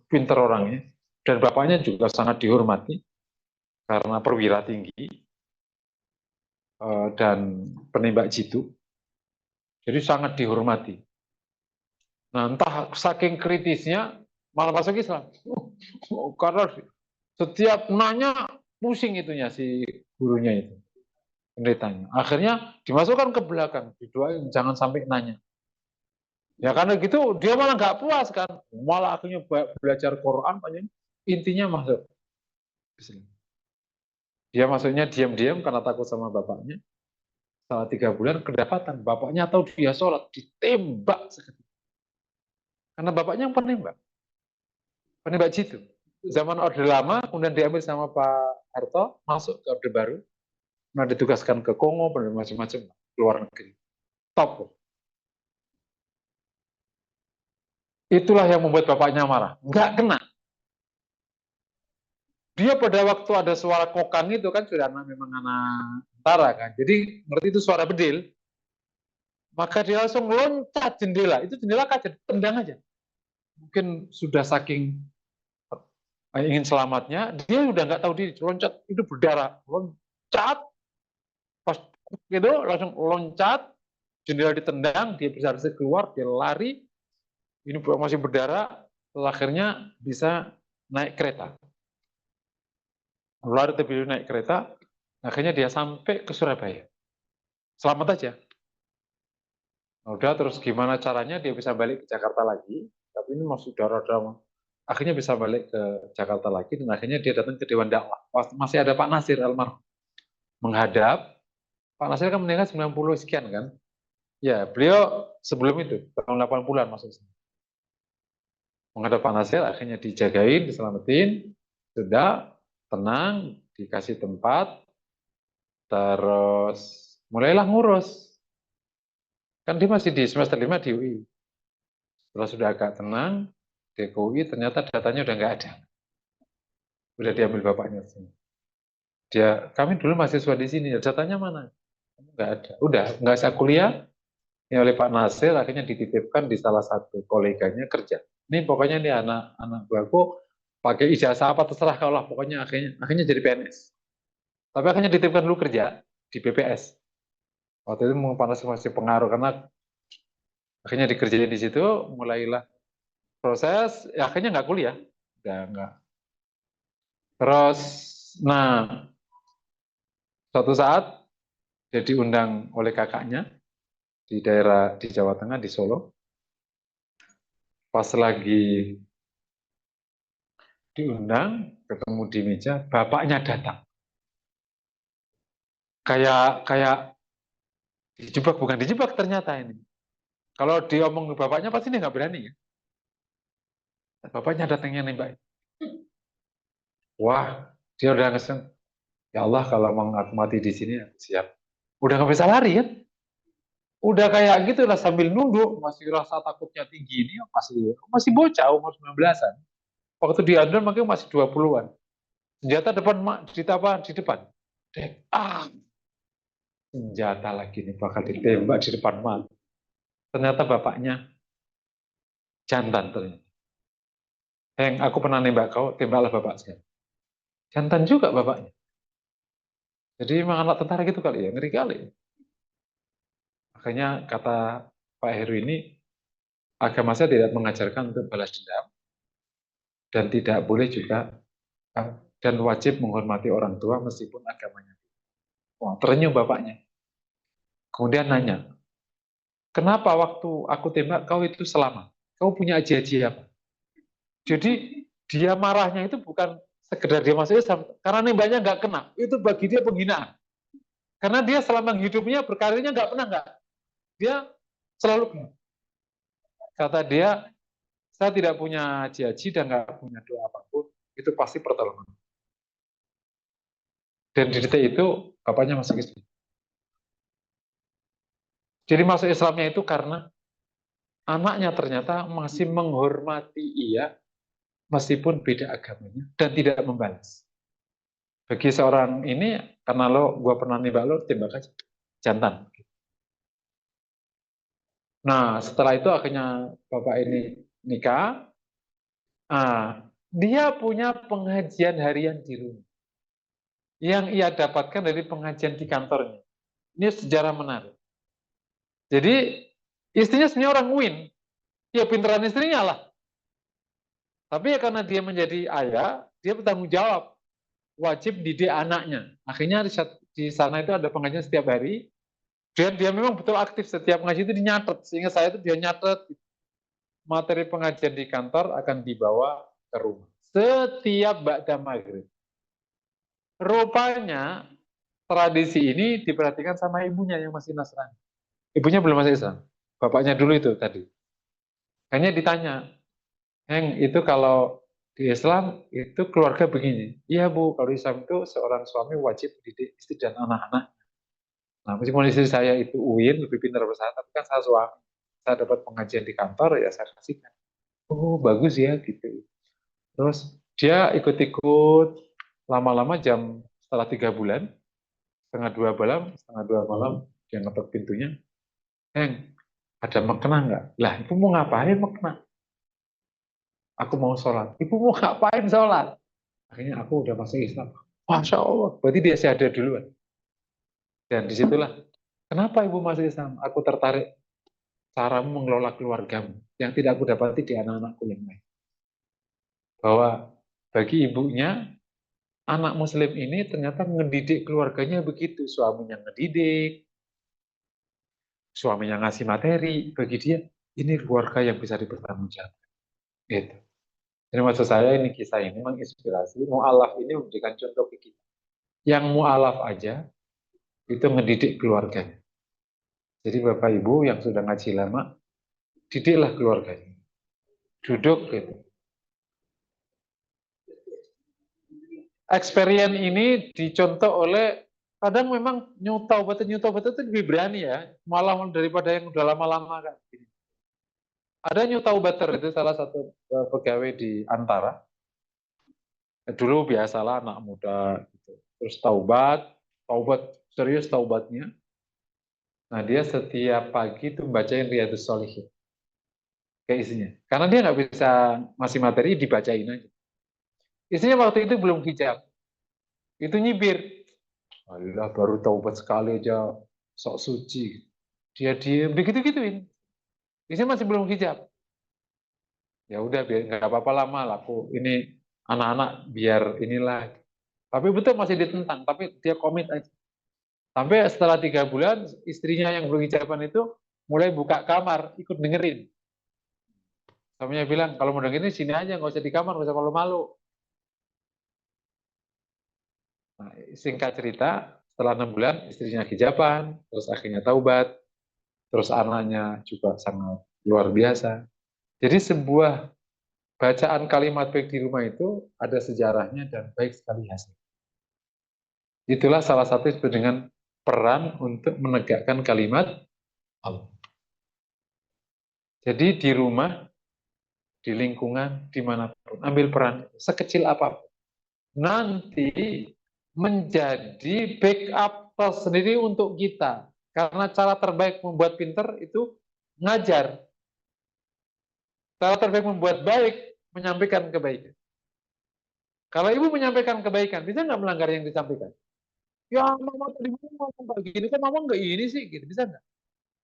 S1: pinter orangnya, dan bapaknya juga sangat dihormati karena perwira tinggi dan penembak jitu, jadi sangat dihormati. Nah, entah saking kritisnya malah masuk Islam, karena setiap nanya pusing itunya si gurunya itu, pendetanya. Akhirnya dimasukkan ke belakang, didoain jangan sampai nanya. Ya karena gitu dia malah nggak puas kan, malah akhirnya belajar Quran, intinya masuk Islam. Dia masuknya diam-diam karena takut sama bapaknya. Setelah 3 bulan kedapatan bapaknya tahu dia sholat, ditembak seketika. Karena bapaknya yang penembak jitu. Zaman Orde Lama kemudian diambil sama Pak Harto, masuk ke Orde Baru, nah ditugaskan ke Kongo, macam-macam, luar negeri. Top. Itulah yang membuat bapaknya marah. Nggak kena. Dia pada waktu ada suara kokang itu kan sudah memang anak tentara kan. Jadi ngerti itu suara bedil. Maka dia langsung loncat jendela. Itu jendela kaca, tendang aja. Mungkin sudah saking ingin selamatnya, dia udah nggak tahu diri, loncat, itu berdarah. Loncat, pas gitu langsung loncat, jendela ditendang, dia bisa keluar, dia lari, ini masih berdarah, akhirnya bisa naik kereta. Lari tapi naik kereta, akhirnya dia sampai ke Surabaya. Selamat aja. Udah, terus gimana caranya dia bisa balik ke Jakarta lagi, tapi ini masih darah-darah. Akhirnya bisa balik ke Jakarta lagi, dan akhirnya dia datang ke Dewan Dakwah. Masih ada Pak Nasir almarhum menghadap. Pak Nasir kan meninggal 90 sekian kan. Ya, beliau sebelum itu, tahun 80-an masuk sini. Menghadap Pak Nasir, akhirnya dijagain, diselamatin, sudah tenang, dikasih tempat, terus mulailah ngurus. Kan dia masih di semester 5 di UI. Setelah sudah agak tenang, di UI ternyata datanya udah nggak ada. Udah diambil bapaknya sini. Kami dulu mahasiswa di sini, datanya mana? Nggak ada. Udah, nggak usah kuliah. Ini oleh Pak Nasir akhirnya dititipkan di salah satu koleganya kerja. Ini pokoknya ini anak buahku pakai ijazah apa terserah kalau lah, pokoknya akhirnya jadi PNS. Tapi akhirnya dititipkan dulu kerja di BPS. Waktu itu Pak Nasir masih pengaruh karena akhirnya dikerjain di situ, mulailah proses, ya akhirnya nggak kuliah, udah nggak. Terus, nah suatu saat Dia diundang oleh kakaknya di daerah di Jawa Tengah, di Solo. Pas lagi diundang, ketemu di meja, bapaknya datang. Kayak dijebak, bukan dijebak ternyata ini. Kalau diomong ke bapaknya pasti dia nggak berani ya. Bapaknya datangnya nembak. Wah, dia udah ngesen. Ya Allah, kalau mau aku mati di sini, aku siap. Udah nggak bisa lari kan? Udah kayak gitu lah sambil nunduk, masih rasa takutnya tinggi ini, masih bocah umur 19-an. Waktu diadon makanya masih 20-an. Senjata depan di depan. Dek, senjata lagi nih bakal ditembak di depan mata. Ternyata bapaknya jantan ternyata. Heng, aku pernah nembak kau, tembaklah bapak saya. Jantan juga bapaknya. Jadi memang anak tentara gitu kali ya, ngeri kali. Makanya kata Pak Heru ini, agama saya tidak mengajarkan untuk balas dendam, dan tidak boleh juga, dan wajib menghormati orang tua meskipun agamanya. Wah, terenyuh bapaknya. Kemudian nanya, kenapa waktu aku tembak kau itu selamat? Kau punya aji-aji apa? Jadi dia marahnya itu bukan sekedar dia masuk Islam, karena nembaknya nggak kena. Itu bagi dia penghinaan. Karena dia selama hidupnya berkarirnya nggak pernah nggak. Dia selalu kena. Kata dia, saya tidak punya aji-aji dan nggak punya doa apapun. Itu pasti pertolongan. Dan di detik itu bapaknya masuk Islam. Jadi masuk Islamnya itu karena anaknya ternyata masih menghormati ia meskipun beda agamanya dan tidak membalas. Bagi seorang ini, karena gue pernah nembak lo, tembak aja. Jantan. Nah, setelah itu akhirnya bapak ini nikah. Dia punya pengajian harian di rumah. Yang ia dapatkan dari pengajian di kantornya. Ini sejarah menarik. Jadi, istrinya sebenarnya orang win. Ya pinteran istrinya lah. Tapi ya karena dia menjadi ayah, dia bertanggung jawab. Wajib didik anaknya. Akhirnya di sana itu ada pengajian setiap hari. Dan dia memang betul aktif, setiap ngaji itu dinyatet. Sehingga saya itu dia nyatet materi pengajian di kantor akan dibawa ke rumah. Setiap ba'da maghrib. Rupanya tradisi ini diperhatikan sama ibunya yang masih Nasrani. Ibunya belum masuk Islam. Bapaknya dulu itu tadi. Hanya ditanya, Heng, itu kalau di Islam itu keluarga begini. Iya Bu, kalau Islam itu seorang suami wajib mendidik istri dan anak-anak. Nah, meskipun istri saya itu UIN, lebih pintar dari saya, tapi kan saya suami. Saya dapat pengajian di kantor, ya saya kasihkan. Oh, bagus ya, gitu. Terus dia ikut-ikut, lama-lama setelah 3 bulan, setengah dua malam, dia ngetok pintunya, Heng, ada mekena nggak? Lah, ibu mau ngapain mekena? Aku mau sholat. Ibu mau ngapain sholat? Akhirnya aku udah masuk Islam. Masya Allah, berarti dia sadar duluan. Dan disitulah, kenapa ibu masuk Islam? Aku tertarik caramu mengelola keluargamu yang tidak aku dapati di anak-anakku yang lain. Bahwa bagi ibunya, anak muslim ini ternyata mendidik keluarganya begitu. Suaminya ngedidik, suaminya ngasih materi. Bagi dia, ini keluarga yang bisa dipertanggungjawabkan. Gitu. Jadi maksud saya ini kisah ini menginspirasi. Mu'alaf ini memberikan contoh ke kita. Yang mu'alaf aja, itu ngedidik keluarganya. Jadi Bapak Ibu yang sudah ngaji lama, didiklah keluarganya. Duduk gitu. Experience ini dicontoh oleh, kadang memang nyuta obat itu lebih berani ya, malah daripada yang udah lama-lama kan. Ada nyuta obater itu salah satu pegawai di Antara. Dulu biasalah anak muda gitu. Terus taubat serius taubatnya. Nah dia setiap pagi itu bacain Riyadhus Shalihin kayak isinya. Karena dia nggak bisa masih materi dibacain aja. Isinya waktu itu belum hijab. Itu nyibir. Allah baru taubat sekali aja sok suci. Dia diem begitu-gituin. Isinya masih belum hijab. Ya udah biar nggak apa-apa lama lah aku ini anak-anak biar inilah. Tapi betul masih ditentang, tapi dia komit aja. Sampai setelah 3 bulan, istrinya yang berhijaban itu mulai buka kamar, ikut dengerin. Suaminya bilang, kalau mau dengerin sini aja, nggak usah di kamar, nggak usah malu-malu. Nah, singkat cerita, setelah 6 bulan, istrinya hijaban, terus akhirnya taubat, terus anaknya juga sangat luar biasa. Jadi sebuah bacaan kalimat baik di rumah itu ada sejarahnya dan baik sekali hasil. Itulah salah satu disebut dengan peran untuk menegakkan kalimat Allah. Jadi di rumah, di lingkungan, dimanapun, ambil peran sekecil apapun. Nanti menjadi backup tersendiri untuk kita. Karena cara terbaik membuat pinter itu ngajar. Cara terbaik membuat baik, menyampaikan kebaikan. Kalau ibu menyampaikan kebaikan, bisa nggak melanggar yang disampaikan? Ya, mama tadi ngomong kayak gini, kan mama nggak ini sih, gitu. Bisa nggak?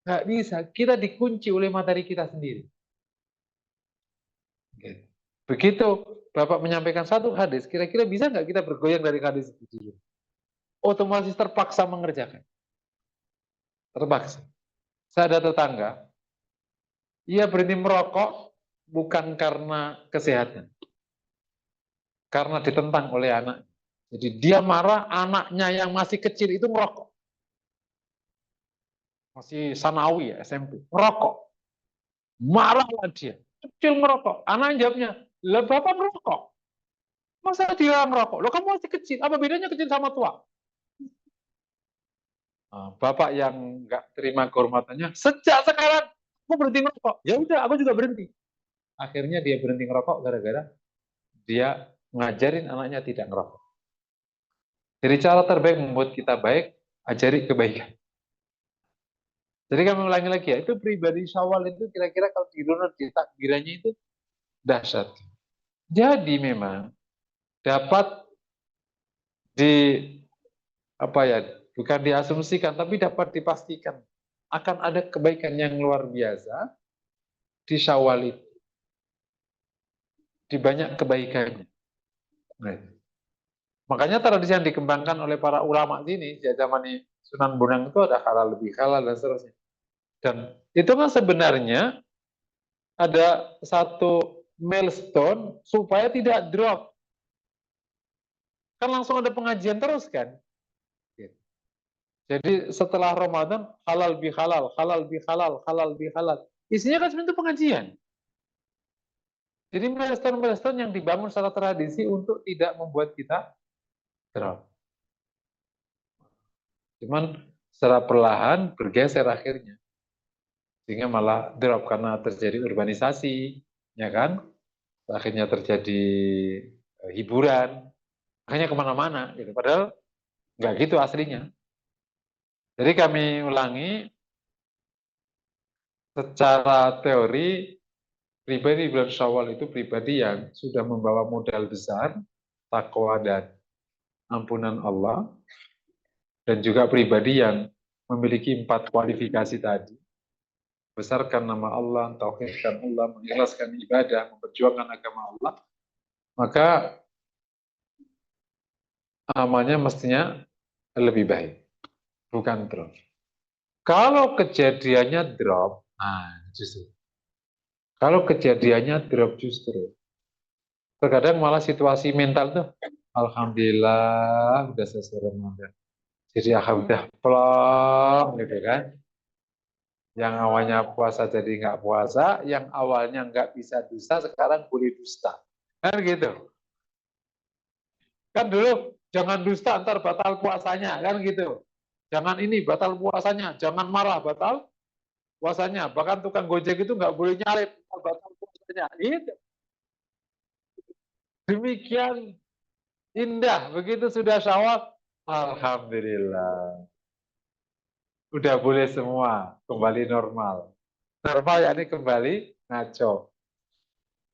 S1: Nggak bisa. Kita dikunci oleh materi kita sendiri. Gitu. Begitu Bapak menyampaikan satu hadis, kira-kira bisa nggak kita bergoyang dari hadis itu? Otomatis terpaksa mengerjakan. Terpaksa. Saya ada tetangga, ia berhenti merokok bukan karena kesehatan, karena ditentang oleh anak. Jadi dia marah, anaknya yang masih kecil itu merokok. Masih sanawi ya, SMP. Merokok. Marahlah dia. Kecil merokok. Anak jawabnya, lah bapak merokok. Masa dia merokok? Lo kamu masih kecil. Apa bedanya kecil sama tua? Nah, bapak yang nggak terima kehormatannya, sejak sekarang aku berhenti merokok. Ya udah, aku juga berhenti. Akhirnya dia berhenti merokok gara-gara dia ngajarin anaknya tidak merokok. Jadi cara terbaik membuat kita baik, ajari kebaikan. Jadi kami ulangi lagi ya, itu pribadi Syawal itu kira-kira kalau dirunut di takbirannya itu dahsyat. Jadi memang dapat di apa ya, bukan diasumsikan tapi dapat dipastikan akan ada kebaikan yang luar biasa di Syawal itu, di banyak kebaikannya. Nah, makanya tradisi yang dikembangkan oleh para ulama sini di zaman Sunan Bonang itu ada halal lebih halal dan seterusnya. Dan itu kan sebenarnya ada satu milestone supaya tidak drop. Kan langsung ada pengajian terus kan. Jadi setelah Ramadan halal bihalal, halal bihalal, halal bihalal. Isinya kan sebenarnya pengajian. Jadi milestone-milestone yang dibangun secara tradisi untuk tidak membuat kita drop. Cuman secara perlahan bergeser akhirnya. Sehingga malah drop karena terjadi urbanisasi, ya kan? Akhirnya terjadi hiburan, akhirnya kemana-mana. Gitu. Padahal nggak gitu aslinya. Jadi kami ulangi, secara teori, pribadi bulan Syawal itu pribadi yang sudah membawa modal besar, takwa dan ampunan Allah, dan juga pribadi yang memiliki 4 kualifikasi tadi. Besarkan nama Allah, tauhidkan Allah, mengikhlaskan ibadah, memperjuangkan agama Allah, maka amalnya mestinya lebih baik, bukan drop. Kalau kejadiannya drop, justru. Kalau kejadiannya drop justru, terkadang malah situasi mental tuh, alhamdulillah udah selesai Ramadan. Jadi udah plong gitu kan. Yang awalnya puasa jadi nggak puasa, yang awalnya nggak bisa dusta sekarang boleh dusta. Kan gitu. Kan dulu jangan dusta ntar batal puasanya, kan gitu. Jangan ini batal puasanya, jangan marah batal puasanya. Bahkan tukang gojek itu nggak boleh nyalip batal puasanya. Itu demikian indah begitu sudah Syawal. Alhamdulillah. Udah boleh semua kembali normal. Normal ya ini kembali ngaco.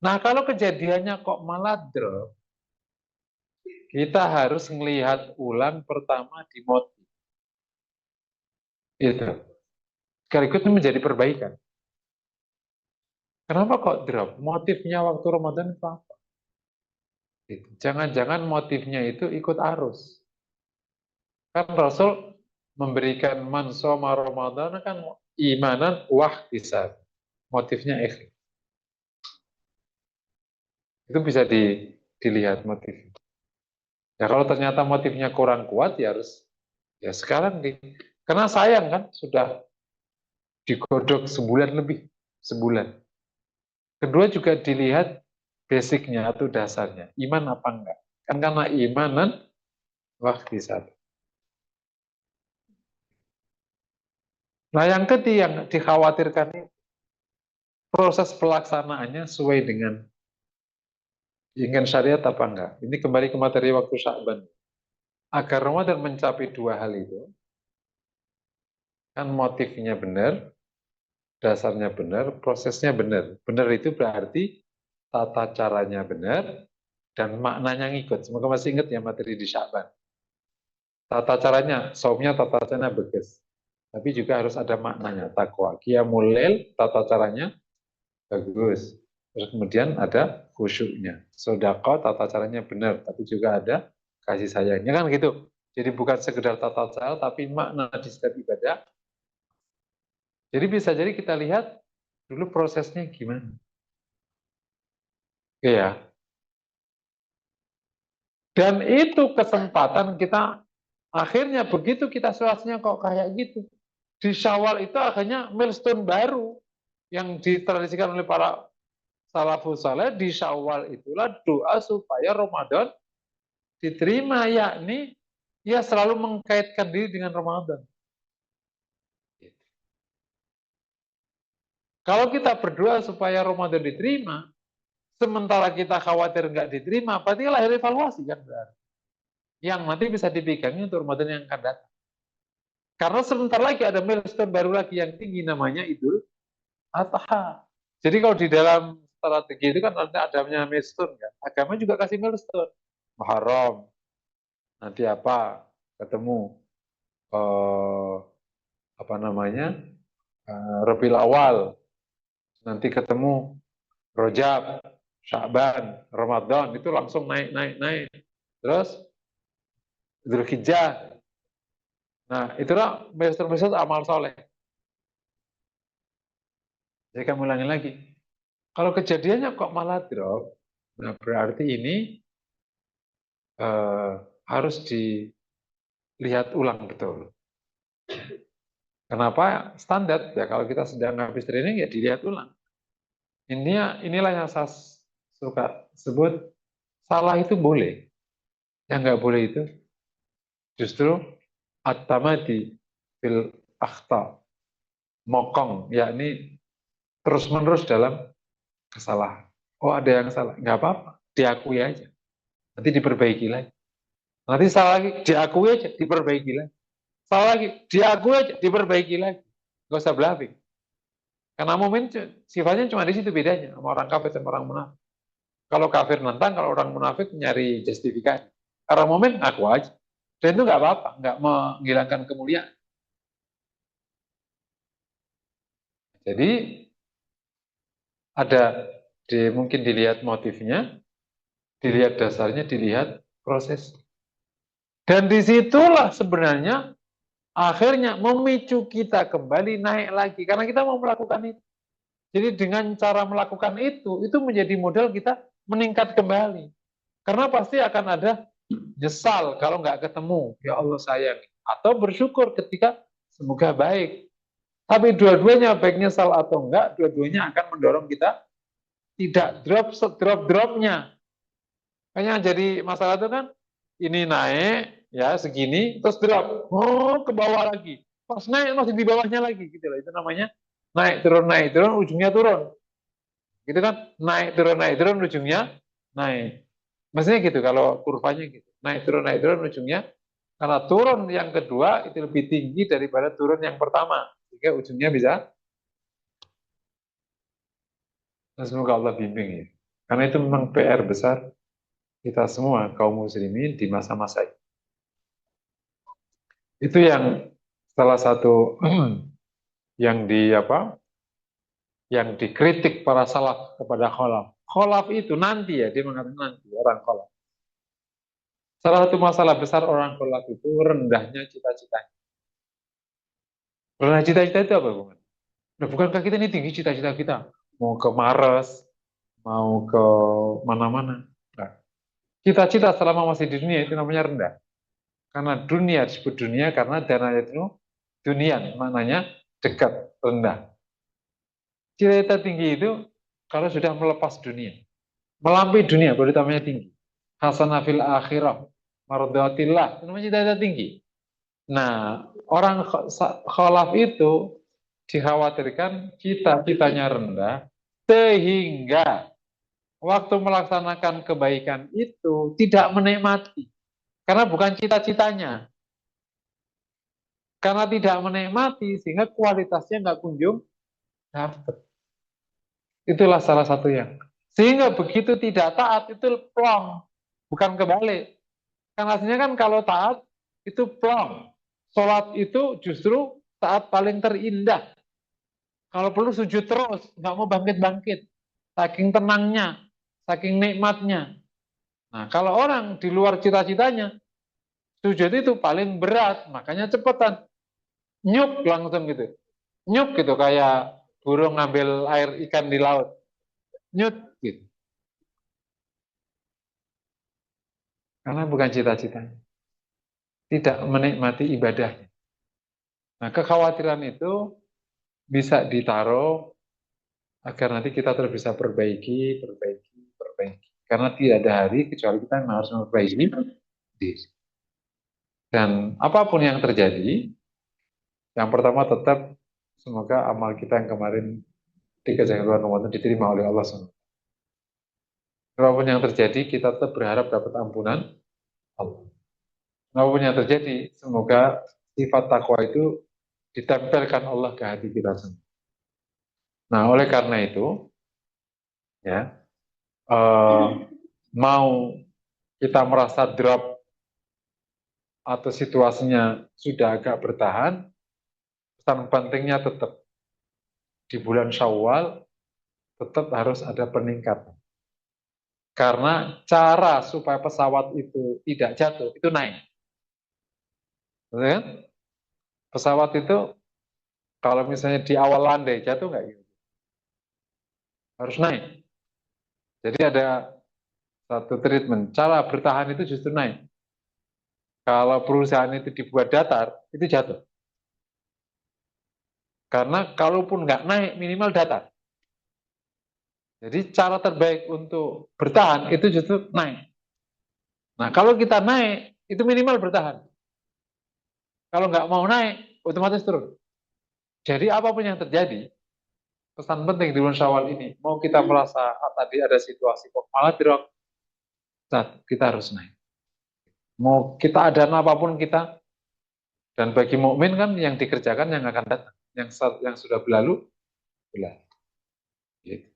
S1: Nah kalau kejadiannya kok malah drop, kita harus melihat ulang pertama di motif. Itu. Sekaligus menjadi perbaikan. Kenapa kok drop? Motifnya waktu Ramadan itu apa? Jangan-jangan motifnya itu ikut arus. Kan Rasul memberikan man shoma Ramadan kan imanan wahtisab. Motifnya ikhlas. Itu bisa dilihat motif. Ya kalau ternyata motifnya kurang kuat ya harus ya sekarang karena sayang kan sudah digodok sebulan lebih, sebulan. Kedua juga dilihat basicnya atau dasarnya, iman apa enggak. Kan karena imanan wahtisab. Nah yang ketiga yang dikhawatirkan ini proses pelaksanaannya sesuai dengan ingin syariat apa enggak. Ini kembali ke materi waktu Sya'ban. Agar Ramadan mencapai dua hal itu, kan motifnya benar, dasarnya benar, prosesnya benar. Benar itu berarti tata caranya benar dan maknanya ngikut. Semoga masih ingat ya materi di Sya'ban. Tata caranya, saumnya tata caranya bagus. Tapi juga harus ada maknanya, takwa. Qiyamul lail, tata caranya bagus. Terus kemudian ada khusyuknya. Sedekah tata caranya benar, tapi juga ada kasih sayangnya kan gitu. Jadi bukan sekedar tata cara, tapi makna di setiap ibadah. Jadi bisa jadi kita lihat dulu prosesnya gimana. Iya. Dan itu kesempatan kita akhirnya begitu kita suasanya kok kayak gitu. Di Syawal itu akhirnya milestone baru yang ditradisikan oleh para salafus saleh. Di Syawal itulah doa supaya Ramadan diterima, yakni ia selalu mengkaitkan diri dengan Ramadan. Kalau kita berdoa supaya Ramadan diterima, sementara kita khawatir nggak diterima, berarti lahir evaluasi kan berarti. Yang nanti bisa dipegangi untuk Ramadan yang akan datang. Karena sebentar lagi ada milestone baru lagi yang tinggi namanya Idul Adha. Jadi kalau di dalam strategi itu kan nanti adanya milestone kan. Agama juga kasih milestone. Muharram, nanti apa? Ketemu apa namanya? Rabiul Awal, nanti ketemu Rojab, Sya'ban, Ramadan, itu langsung naik. Terus Dzulhijjah. Nah, itulah milestone amal soleh. Jadi kamu ulangi lagi. Kalau kejadiannya kok malah drop, nah berarti ini harus dilihat ulang betul. Kenapa standar? Ya kalau kita sedang habis training ya dilihat ulang. Inilah yang saya suka sebut salah itu boleh. Yang nggak boleh itu justru at-tamadi fil akhta, mokong, yakni terus-menerus dalam kesalahan. Oh ada yang salah, nggak apa-apa, diakui aja. Nanti diperbaiki lagi. Nanti salah lagi, diakui aja, diperbaiki lagi. Salah lagi, diakui aja, diperbaiki lagi. Nggak usah bluffing. Karena mukmin sifatnya cuma di situ bedanya sama orang kafir sama orang munafik. Kalau kafir nentang, kalau orang munafik nyari justifikasi. Karena mukmin ngaku aja. Dan itu nggak apa-apa, nggak menghilangkan kemuliaan. Jadi ada mungkin dilihat motifnya, dilihat dasarnya, dilihat proses. Dan disitulah sebenarnya akhirnya memicu kita kembali naik lagi karena kita mau melakukan itu. Jadi dengan cara melakukan itu menjadi modal kita meningkat kembali. Karena pasti akan ada nyesal kalau nggak ketemu, ya Allah sayang. Atau bersyukur ketika semoga baik. Tapi dua-duanya baik nyesal atau enggak, dua-duanya akan mendorong kita tidak drop-dropnya. Makanya jadi masalah itu kan ini naik ya segini terus drop, oh ke bawah lagi. Pas naik masih di bawahnya lagi gitu loh. Itu namanya naik turun ujungnya turun. Gitu kan naik turun ujungnya naik. Maksudnya gitu kalau kurvanya gitu. Naik turun ujungnya karena turun yang kedua itu lebih tinggi daripada turun yang pertama. Sehingga ujungnya bisa. Nah, semoga Allah bimbing ya. Karena itu memang PR besar kita semua kaum muslimin di masa-masa ini. Itu yang salah satu yang yang dikritik para salaf kepada kholaf. Kholaf itu nanti ya, dia mengatakan nanti orang kholaf. Salah satu masalah besar orang kholaf itu rendahnya cita-citanya. Rendah cita-cita itu apa, Bung? Nah, bukankah kita ini tinggi cita-cita kita? Mau ke Mars, mau ke mana-mana. Nah, cita-cita selama masih di dunia itu namanya rendah. Karena dunia disebut dunia karena dana itu dunia, maknanya dekat, rendah. Cita-cita tinggi itu kalau sudah melepas dunia. Melampaui dunia, baru namanya tinggi. Hasanah fil akhirah, mardatillah, itu namanya cita-cita tinggi. Nah, orang kholaf itu dikhawatirkan cita-citanya rendah, sehingga waktu melaksanakan kebaikan itu tidak menikmati. Karena bukan cita-citanya. Karena tidak menikmati, sehingga kualitasnya nggak kunjung dapat. Itulah salah satu yang. Sehingga begitu tidak taat, itu plong. Bukan kebalik. Karena aslinya kan kalau taat, itu plong. Sholat itu justru saat paling terindah. Kalau perlu sujud terus, nggak mau bangkit-bangkit. Saking tenangnya, saking nikmatnya. Nah, kalau orang di luar cita-citanya, sujud itu paling berat, makanya cepetan. Nyuk langsung gitu. Nyuk gitu, kayak burung ngambil air ikan di laut. Nyut gitu. Karena bukan cita-citanya. Tidak menikmati ibadahnya. Nah, kekhawatiran itu bisa ditaruh agar nanti kita terus bisa perbaiki, perbaiki, perbaiki. Karena tidak ada hari kecuali kita harus memperbaiki diri. Dan apapun yang terjadi, yang pertama tetap semoga amal kita yang kemarin 3 bulan Ramadan diterima oleh Allah SWT. Apapun yang terjadi, kita tetap berharap dapat ampunan Allah. Apapun yang terjadi, semoga sifat takwa itu ditempelkan Allah ke hati kita semua. Nah, oleh karena itu, ya, mau kita merasa drop atau situasinya sudah agak bertahan, pesan pentingnya tetap di bulan Syawal tetap harus ada peningkatan. Karena cara supaya pesawat itu tidak jatuh, itu naik. Betul kan? Pesawat itu kalau misalnya di awal landai jatuh nggak gitu? Harus naik. Jadi ada satu treatment. Cara bertahan itu justru naik. Kalau perusahaan itu dibuat datar, itu jatuh. Karena kalaupun nggak naik, minimal datar. Jadi cara terbaik untuk bertahan itu justru naik. Nah, kalau kita naik, itu minimal bertahan. Kalau nggak mau naik, otomatis turun. Jadi apapun yang terjadi, pesan penting di bulan Syawal ini, mau kita merasa tadi ada situasi kok malah tidak, kita harus naik. Mau kita ada apapun kita, dan bagi mukmin kan yang dikerjakan yang akan datang, yang sudah berlalu, berlalu. Gitu.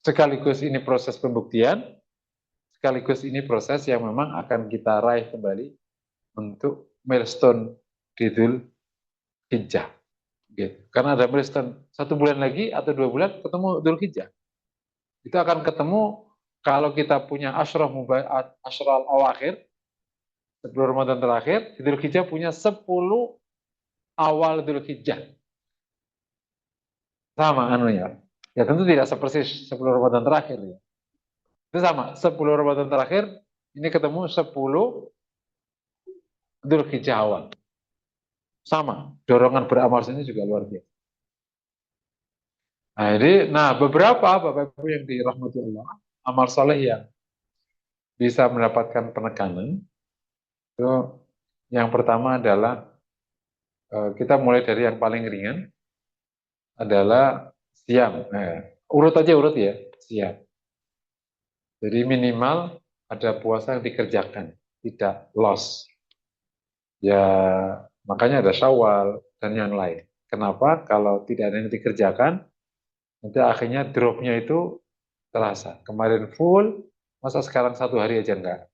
S1: Sekaligus ini proses pembuktian, sekaligus ini proses yang memang akan kita raih kembali untuk milestone di Dzul Hijjah. Gitu. Karena ada milestone 1 bulan lagi atau 2 bulan ketemu Dzul Hijjah. Itu akan ketemu kalau kita punya Ashraf al-awakhir, 10 Ramadan terakhir, Dzul Hijjah punya 10 awal Dzul Hijjah. Sama anunya. Ya tentu tidak sepersis 10 Ramadan terakhir ya. Itu sama, 10 Ramadan terakhir ini ketemu 10 Dzul Hijjah awal. Sama, dorongan beramal ini juga luar biasa. Nah, beberapa Bapak Ibu yang dirahmati Allah, amal soleh yang bisa mendapatkan penekanan, itu yang pertama adalah kita mulai dari yang paling ringan, adalah siam. Urut aja urut ya, siam. Jadi minimal ada puasa yang dikerjakan, tidak loss. Ya, makanya ada Syawal dan yang lain. Kenapa? Kalau tidak ada yang dikerjakan, nanti akhirnya dropnya itu terasa. Kemarin full, masa sekarang 1 hari aja enggak.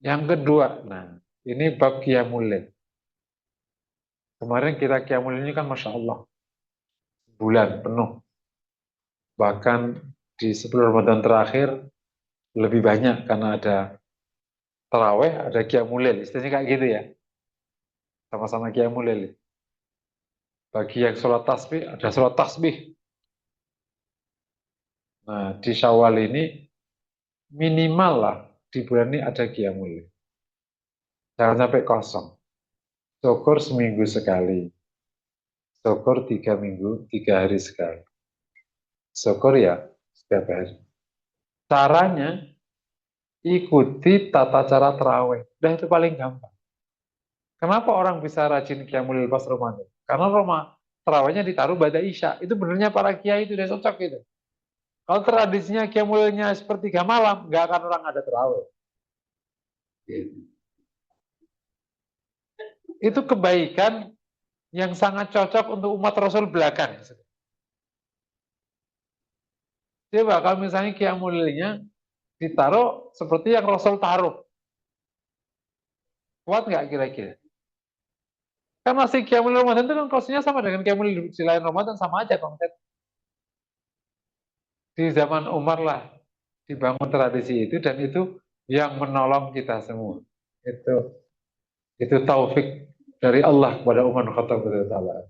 S1: Yang kedua, nah ini bab Qiyamul Lail. Kemarin kita Qiyamul Lail ini kan Masya Allah, bulan penuh. Bahkan di 10 Ramadan terakhir lebih banyak karena ada taraweh, ada Qiyamul Lail. Istilahnya kayak gitu ya. Sama-sama qiyamul lail. Bagi yang sholat tasbih, ada sholat tasbih. Nah, di Syawal ini minimal lah di bulan ini ada qiyamul lail. Jangan sampai kosong. Syukur seminggu sekali. Syukur 3 minggu, 3 hari sekali. Syukur ya setiap hari. Caranya ikuti tata cara terawih. Udah itu paling gampang. Kenapa orang bisa rajin qiyamul lail pas Ramadan? Karena terawihnya ditaruh pada Isya. Itu benernya para kiai itu udah cocok gitu. Kalau tradisinya qiyamul lailnya sepertiga malam, nggak akan orang ada terawih. Itu kebaikan yang sangat cocok untuk umat Rasul belakang. Coba kalau misalnya qiyamul lailnya ditaruh seperti yang Rasul taruh. Kuat nggak kira-kira? Kan masih qiyamul lail Ramadan itu kan konsepnya sama dengan qiyamul lail di lain Ramadan, sama aja konsep. Di zaman Umar lah dibangun tradisi itu, dan itu yang menolong kita semua. Itu taufik dari Allah kepada Umar bin Khattab radhiyallahu.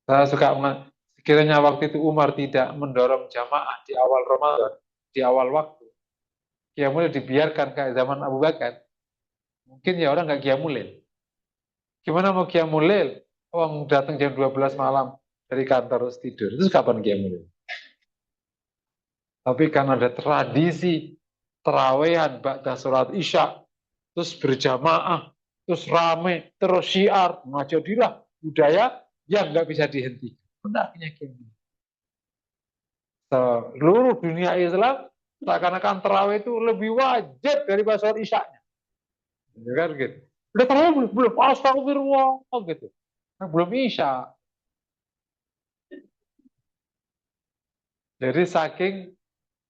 S1: Saya suka sekiranya waktu itu Umar tidak mendorong jamaah di awal Ramadan, di awal waktu, qiyamul lail dibiarkan kayak zaman Abu Bakar, mungkin ya orang nggak qiyamul lail. Gimana mau qiyamul lail? Orang datang jam 12 malam dari kantor terus tidur. Itu kapan qiyamul lail? Tapi karena ada tradisi terawehan ba'da sholat Isya, terus berjamaah, terus rame, terus syiar, nah jadilah budaya yang nggak bisa dihentikan. Hendaknya qiyamul lail. Seluruh dunia Islam seakan-akan terawih itu lebih wajib daripada sholat Isya-nya. Ya kan gitu. Udah terawih belum, astagfirullah gitu. Nah, belum Isya. Jadi saking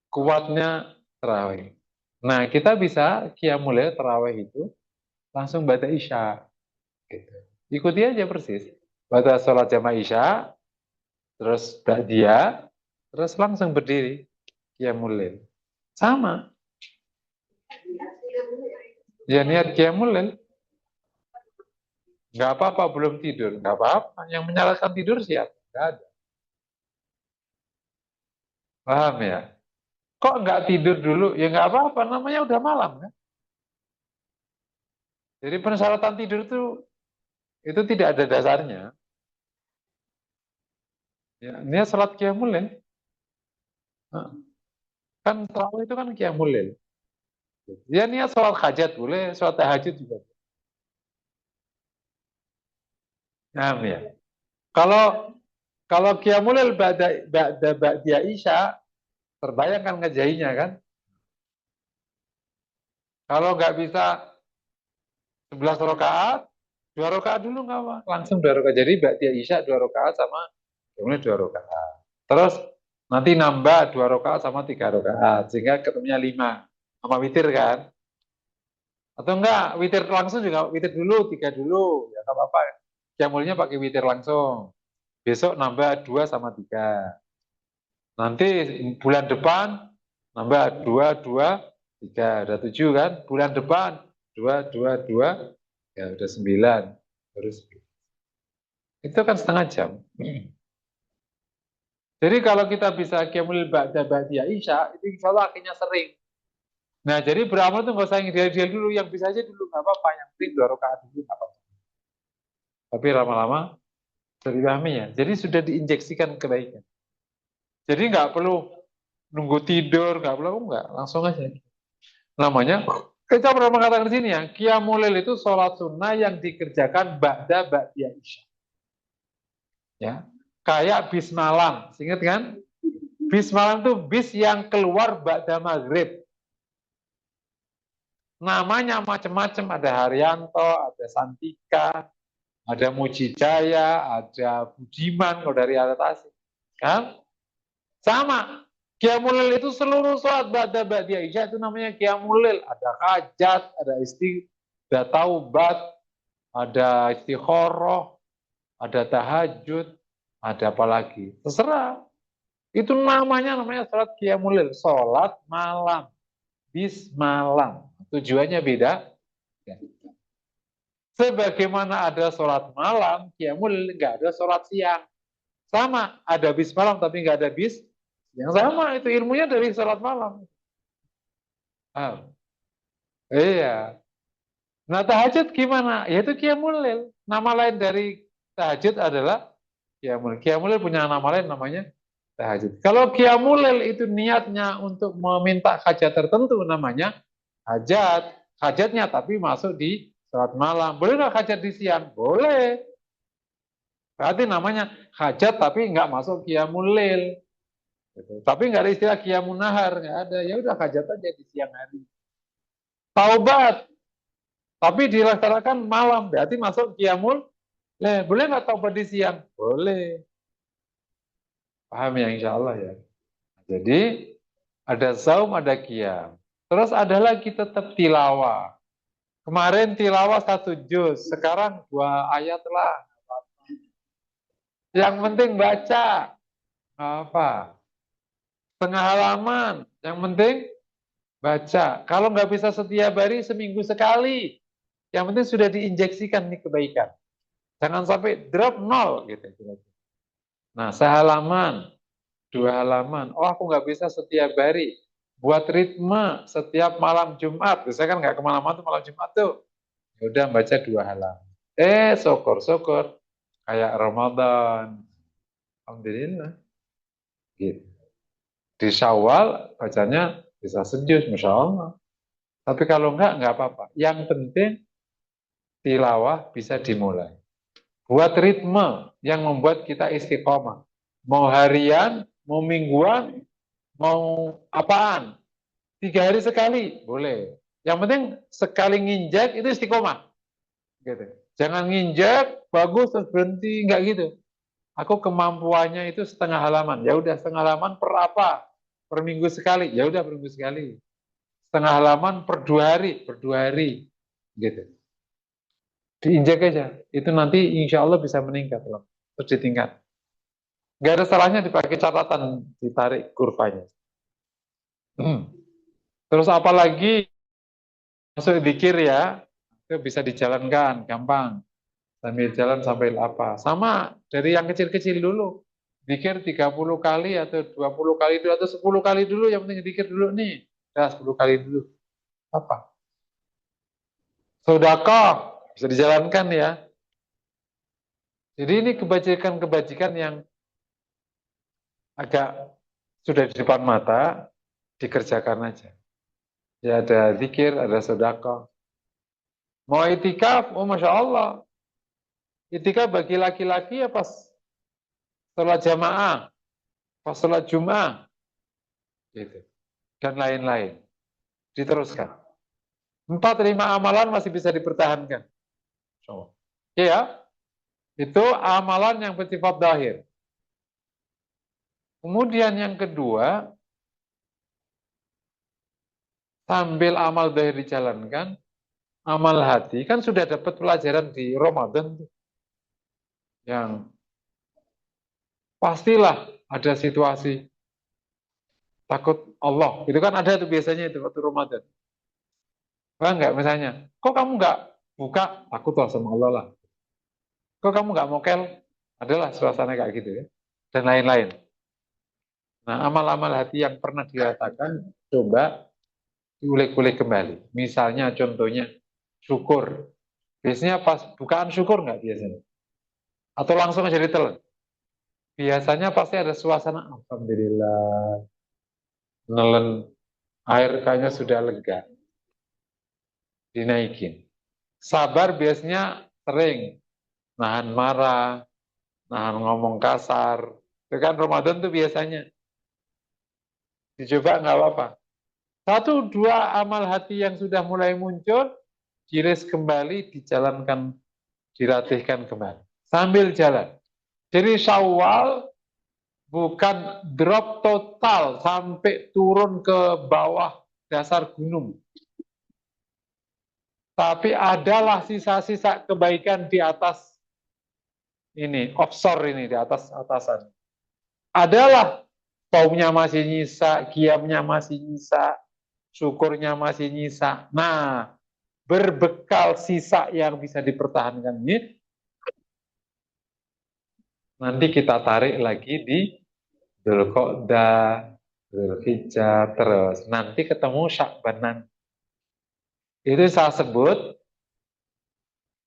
S1: kuatnya terawih. Nah, kita bisa qiyamul lail terawih itu langsung baca Isya. Gitu. Ikuti aja persis. Baca sholat jamaah Isya, terus dia, terus langsung berdiri qiyamul lail. Sama. Ya niat qiyamul lail. Nggak apa-apa belum tidur, nggak apa-apa. Yang menyalahkan tidur siapa? Nggak ada. Paham ya? Kok nggak tidur dulu? Ya nggak apa-apa, namanya udah malam kan. Jadi persyaratan tidur itu tidak ada dasarnya. Ya, niat salat qiyamul lail. Nah, kan tarawih itu kan qiyamul lail. Ya niat sholat hajat boleh, sholat tahajud juga. Nah, ya. Kalau kalau qiyamul lail ba'da Isya, terbayang kan ngejahinya kan? Kalau nggak bisa 11 rakaat, 2 rakaat dulu nggak apa, langsung 2 rakaat. Jadi ba'da Isya 2 rakaat sama qiyamul 2 rakaat. Terus nanti nambah 2 rakaat sama 3 rakaat, sehingga ketemunya 5 sama witir kan? Atau enggak, witir langsung juga, witir dulu, 3 dulu, ya nggak apa-apa. Qiyamulnya pakai witir langsung. Besok nambah 2 sama 3. Nanti bulan depan nambah 2, 2, 3. Udah 7 kan? Bulan depan 2, 2, 2. Ya udah 9. Terus itu kan setengah jam. Jadi kalau kita bisa qiyamul ba'da Isya, itu insya Allah akhirnya sering. Nah, jadi beramal tuh nggak usah yang ideal dulu, yang bisa aja dulu, nggak apa-apa. Yang penting 2 rakaat dulu, nggak apa-apa. Tapi lama-lama sudah dipahami ya. Jadi sudah diinjeksikan kebaikan. Jadi nggak perlu nunggu tidur, nggak perlu, nggak, langsung aja. Namanya, kita pernah mengatakan di sini ya, qiyamul lail itu sholat sunnah yang dikerjakan ba'da Isya. Ya, kayak bis malam, ingat kan? Bis malam itu bis yang keluar ba'da maghrib. Namanya macam-macam, ada Haryanto, ada Santika, ada Mujijaya, ada Budiman kalau dari atas. Kan? Sama. Qiyamul lail itu seluruh sholat ba'da Isya itu namanya qiyamul lail. Ada hajat, ada taubat, ada istikharah, ada tahajud, ada apa lagi? Terserah. Itu namanya sholat qiyamul lail, sholat malam, bis malam. Tujuannya beda. Sebagaimana ada sholat malam, qiyamul nggak ada sholat siang. Sama, ada bis malam tapi nggak ada bis yang sama, itu ilmunya dari sholat malam. Ah, iya. Nah tahajud gimana? Yaitu qiyamul lail. Nama lain dari tahajud adalah qiyamul. Qiyamul lail punya nama lain namanya tahajud. Kalau qiyamul lail itu niatnya untuk meminta hajat tertentu namanya hajat. Hajatnya tapi masuk di sholat malam. Boleh nggak hajat di siang? Boleh. Berarti namanya hajat tapi nggak masuk qiyamul lail. Gitu. Tapi nggak ada istilah qiyamun nahar, nggak ada. Ya udah hajat aja di siang hari. Taubat, tapi dilaksanakan malam, berarti masuk qiyamul lail. Boleh nggak taubat di siang? Boleh. Paham ya insya Allah ya. Jadi ada saum, ada qiyam. Terus ada lagi tetap tilawah. Kemarin tilawah 1 juz, sekarang 2 ayat lah. Yang penting baca. Apa? Setengah halaman. Yang penting baca. Kalau nggak bisa setiap hari, seminggu sekali. Yang penting sudah diinjeksikan nih kebaikan. Jangan sampai drop 0 gitu. Nah, sehalaman, 2 halaman. Oh, aku nggak bisa setiap hari. Buat ritme setiap malam Jumat. Saya kan nggak kemana-mana tuh malam Jumat tuh. Ya udah baca 2 halaman. Syukur-syukur. Kayak Ramadan. Alhamdulillah. Gitu. Di Syawal bacanya bisa sejus, Masya Allah. Tapi kalau nggak apa-apa. Yang penting tilawah bisa dimulai. Buat ritme yang membuat kita istiqomah. Mau harian, mau mingguan, mau apaan. 3 hari sekali, boleh. Yang penting sekali nginjak itu istiqomah. Gitu. Jangan nginjak, bagus terus berhenti, nggak gitu. Aku kemampuannya itu setengah halaman. Ya udah setengah halaman per apa? Per minggu sekali. Ya udah per minggu sekali. Setengah halaman per 2 hari, per 2 hari. Gitu. Diinjak aja. Itu nanti insya Allah bisa meningkat loh. Terus ditingkat. Gak ada salahnya dipakai catatan, ditarik kurvanya. Terus apalagi masuk zikir ya, itu bisa dijalankan, gampang. Sambil jalan sambil apa. Sama dari yang kecil-kecil dulu. Zikir 30 kali atau 20 kali dulu atau 10 kali dulu, yang penting zikir dulu nih. Udah 10 kali dulu. Apa? Sedekah bisa dijalankan ya. Jadi ini kebajikan-kebajikan yang agak sudah di depan mata, dikerjakan aja. Ya ada zikir, ada sedekah. Mau itikaf, oh Masya Allah. Itikaf bagi laki-laki ya pas sholat jamaah, pas sholat Jum'ah, gitu. Dan lain-lain. Diteruskan. 4-5 amalan masih bisa dipertahankan. So, ya, itu amalan yang bersifat zahir. Kemudian yang kedua, sambil amal zahir dijalankan, amal hati, kan sudah dapat pelajaran di Ramadan, yang pastilah ada situasi takut Allah. Itu kan ada tuh biasanya itu waktu Ramadan. Wah enggak misalnya, kok kamu enggak buka? Takut lah sama Allah lah. Kok kamu enggak mokel? Adalah suasana kayak gitu ya. Dan lain-lain. Nah, amal-amal hati yang pernah dirasakan, coba diulik-ulik kembali. Misalnya contohnya, syukur. Biasanya pas bukaan syukur nggak biasanya? Atau langsung aja ditelan? Biasanya pasti ada suasana, Alhamdulillah, nelen, air kayaknya sudah lega, dinaikin. Sabar biasanya sering, nahan marah, nahan ngomong kasar. Itu kan Ramadan tuh biasanya. Dicoba nggak apa-apa. 1-2 amal hati yang sudah mulai muncul, diris kembali, dijalankan, dilatihkan kembali. Sambil jalan. Jadi Syawal bukan drop total sampai turun ke bawah dasar gunung. Tapi adalah sisa-sisa kebaikan di atas ini, offshore ini, di atas atasan. Adalah saumnya masih nyisa, qiyamnya masih nyisa, syukurnya masih nyisa. Nah, berbekal sisa yang bisa dipertahankan ini, nanti kita tarik lagi di Dzulqa'dah, Dzulhijjah, terus nanti ketemu Sya'ban. Itu saya sebut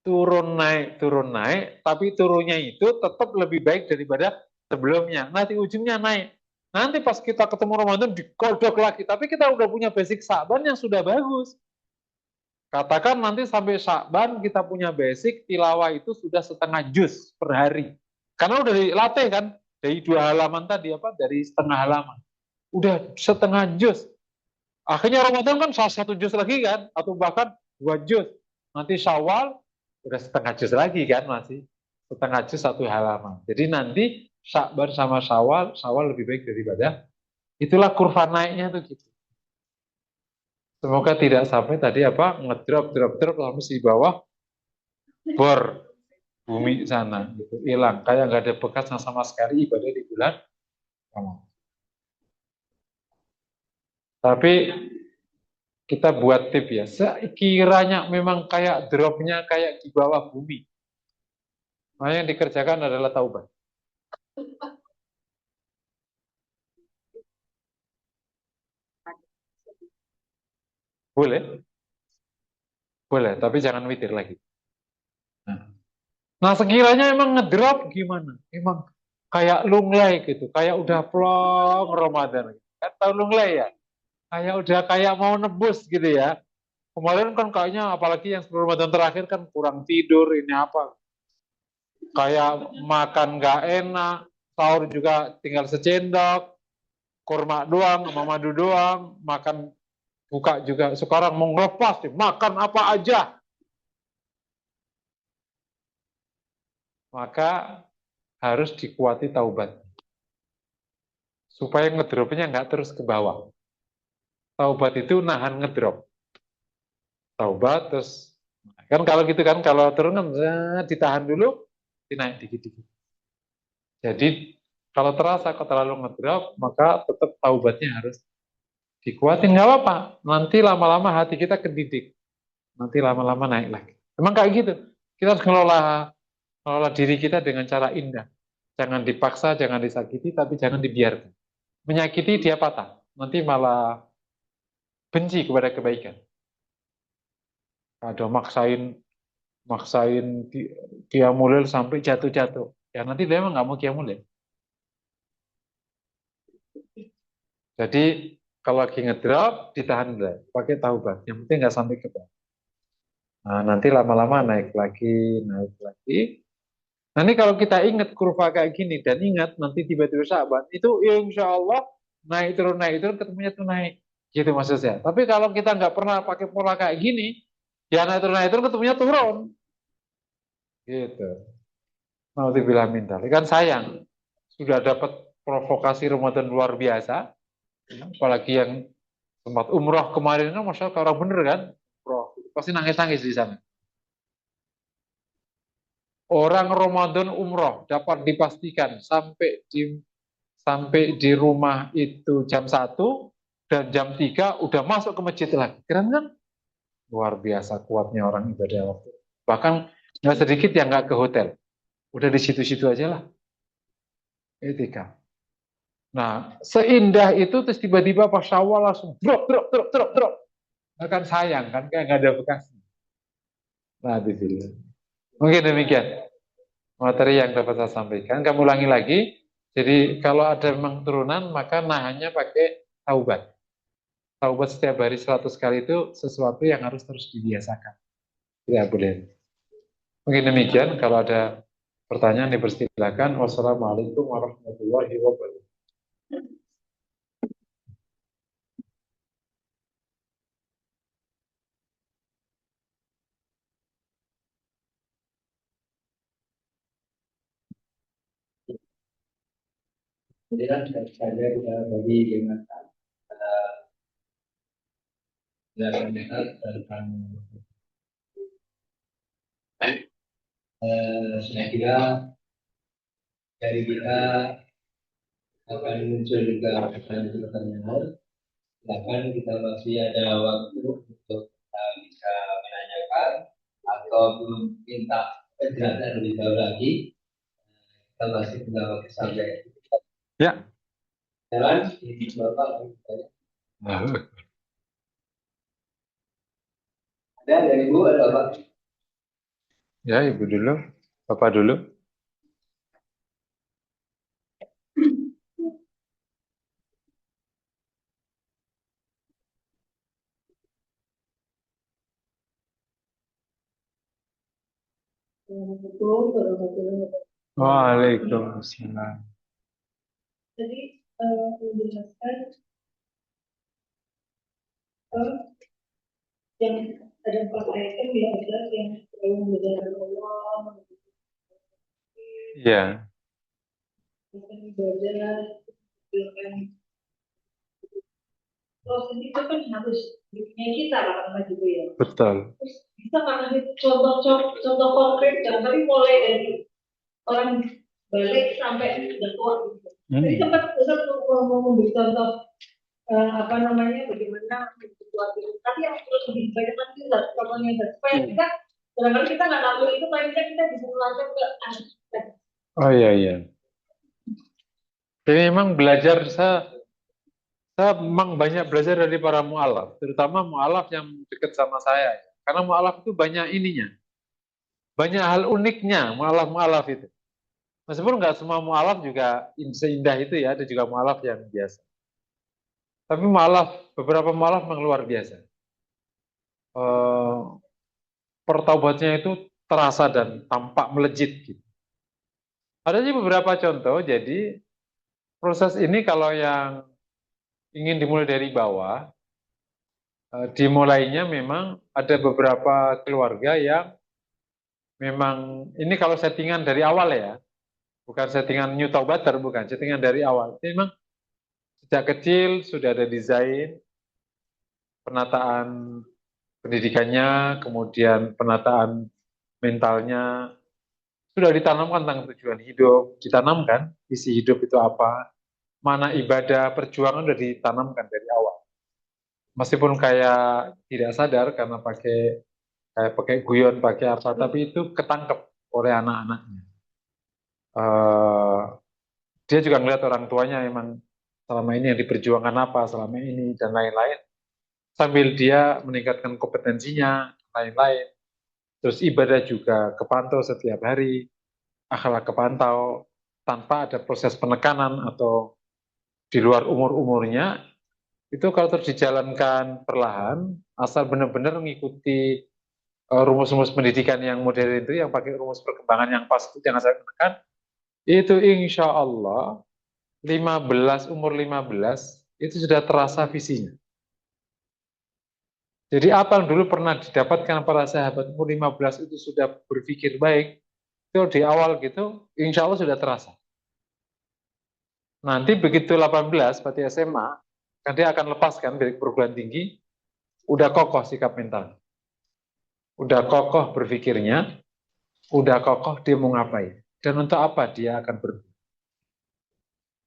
S1: turun naik, tapi turunnya itu tetap lebih baik daripada sebelumnya. Nanti ujungnya naik. Nanti pas kita ketemu Ramadan dikodok lagi, tapi kita udah punya basic Sya'ban yang sudah bagus. Katakan nanti sampai Sya'ban kita punya basic tilawah itu sudah setengah juz per hari. Karena udah dilatih kan dari 2 halaman tadi apa dari setengah halaman. Udah setengah juz. Akhirnya Ramadan kan salah 1 juz lagi kan atau bahkan 2 juz. Nanti Syawal udah setengah juz lagi kan masih setengah juz 1 halaman. Jadi nanti Sya'ban sama Syawal, Syawal lebih baik daripada itulah kurva naiknya tuh gitu. Semoga tidak sampai tadi apa ngedrop sampai di bawah bor bumi sana gitu hilang kayak nggak ada bekas sama sekali ibadah di bulan Ramadan. Tapi kita buat tip ya, sekiranya memang kayak dropnya kayak di bawah bumi, maka yang dikerjakan adalah taubat. Boleh, boleh, tapi jangan witir lagi. Nah, sekiranya emang ngedrop gimana? Emang kayak lunglai gitu, kayak udah plong Ramadan. Kan tahu lunglai ya? Kayak udah kayak mau nebus gitu ya. Kemarin kan kayaknya apalagi yang sebelum Ramadan terakhir kan kurang tidur ini apa. Kayak makan nggak enak, sahur juga tinggal secendok, kurma doang, sama madu doang, makan buka juga sekarang mau ngelepas makan apa aja. Maka harus dikuati taubat. Supaya ngedropnya nggak terus ke bawah. Taubat itu nahan ngedrop. Taubat terus kan kalau gitu kan kalau turun kan ditahan dulu, dinaik dikit-dikit. Jadi kalau terasa kok terlalu ngedrop, maka tetap taubatnya harus dikuatin nggak apa-apa. Nanti lama-lama hati kita kedidik. Nanti lama-lama naik lagi. Emang kayak gitu. Kita harus ngelola diri kita dengan cara indah. Jangan dipaksa, jangan disakiti, tapi jangan dibiarkan. Menyakiti dia patah. Nanti malah benci kepada kebaikan. Ada maksain maksain qiyamul sampai jatuh-jatuh. Ya nanti dia emang nggak mau qiyamul. Jadi kalau lagi ngedrop ditahan dulu, pakai taubat. Yang penting nggak sampai ke bawah. Nah, nanti lama-lama naik lagi, naik lagi. Nanti kalau kita ingat kurva kayak gini dan ingat nanti tiba-tiba Syaban itu ya insya Allah naik turun ketemunya tuh naik. Gitu maksudnya. Tapi kalau kita nggak pernah pakai pola kayak gini, ya naik turun ketemunya turun. Gitu. Mau dibilang minta. Kan sayang. Sudah dapat provokasi Ramadan luar biasa. Apalagi yang tempat umroh kemarin kan masya Allah orang bener kan. Umroh. Pasti nangis-nangis di sana. Orang Ramadan umroh dapat dipastikan sampai di rumah itu jam 1 dan jam 3 udah masuk ke masjid lagi. Keren kan? Luar biasa kuatnya orang ibadah waktu. Bahkan nggak sedikit yang nggak ke hotel. Udah di situ-situ aja lah. Etika. Nah, seindah itu terus tiba-tiba pas Syawal langsung drop. Kan sayang kan kayak nggak ada bekasnya. Nah, di sini. Mungkin demikian materi yang dapat saya sampaikan. Kamu ulangi lagi. Jadi kalau ada memang turunan maka nahannya pakai taubat. Taubat setiap hari 100 kali itu sesuatu yang harus terus dibiasakan. Tidak boleh. Mungkin demikian. Kalau ada pertanyaan dipersilakan. Wassalamualaikum warahmatullahi wabarakatuh.
S2: Jadi kan saya kita bagi dengan penjelasan tentang saya kira dari kita akan muncul juga pertanyaan-pertanyaan. Silakan kita masih ada waktu untuk bisa menanyakan. belum minta penjelasan lebih jauh lagi, kita masih tinggal sampai
S1: Ya.
S2: jalan di Bapak. Ada dari Ibu, ada Bapak?
S1: Ya, Ibu dulu, Bapak dulu. Waalaikumsalam.
S3: Jadi menjelaskan yang ada 4 ayat kan yang jelas yang selalu menjalankan Allah,
S1: Iya,
S3: melakukan ibadah, melakukan proses itu kan harus dunia kita lah gitu ya.
S1: betul.
S3: Terus bisa kasih contoh konkret dan tapi mulai dari orang balik sampai sudah tua. Jadi sempat Ustaz mau memberi contoh apa namanya bagaimana situasi tapi yang terus lebih banyak lagi contohnya supaya kita barangkali kita nggak tahu itu paling tidak kita bisa melanjut ke anak.
S1: Oh iya. Jadi memang belajar saya memang banyak belajar dari para mu'alaf, terutama mu'alaf yang dekat sama saya. Karena mu'alaf itu banyak ininya, banyak hal uniknya mu'alaf itu. Meskipun nggak semua mu'alaf juga seindah itu ya, ada juga mu'alaf yang biasa. Tapi beberapa mu'alaf memang luar biasa. Pertaubatnya itu terasa dan tampak melejit gitu. Ada sih beberapa contoh, jadi proses ini kalau yang ingin dimulai dari bawah, dimulainya memang ada beberapa keluarga yang memang, ini kalau settingan dari awal ya, bukan settingan new taubater, bukan, settingan dari awal. Ini memang sejak kecil sudah ada desain, penataan pendidikannya, kemudian penataan mentalnya, sudah ditanamkan tentang tujuan hidup, ditanamkan isi hidup itu apa, mana ibadah, perjuangan sudah ditanamkan dari awal. Meskipun kayak tidak sadar karena pakai guyon, pakai apa, tapi itu ketangkep oleh anak-anaknya. Dia juga ngeliat orang tuanya emang selama ini yang diperjuangkan apa, selama ini, dan lain-lain. Sambil dia meningkatkan kompetensinya, lain-lain. Terus ibadah juga kepantau setiap hari, akhlak kepantau, tanpa ada proses penekanan atau di luar umur-umurnya. Itu kalau terus dijalankan perlahan, asal benar-benar mengikuti rumus-rumus pendidikan yang modern itu, yang pakai rumus perkembangan yang pas, itu jangan saya menekan, itu insya Allah umur 15 itu sudah terasa visinya. Jadi apa yang dulu pernah didapatkan para sahabat umur 15 itu sudah berpikir baik, itu di awal gitu, insya Allah sudah terasa. Nanti begitu 18, berarti SMA, kan dia akan lepaskan dari perguruan tinggi, udah kokoh sikap mental. Udah kokoh berpikirnya, udah kokoh dia mau ngapain. Dan untuk apa dia akan berbuat.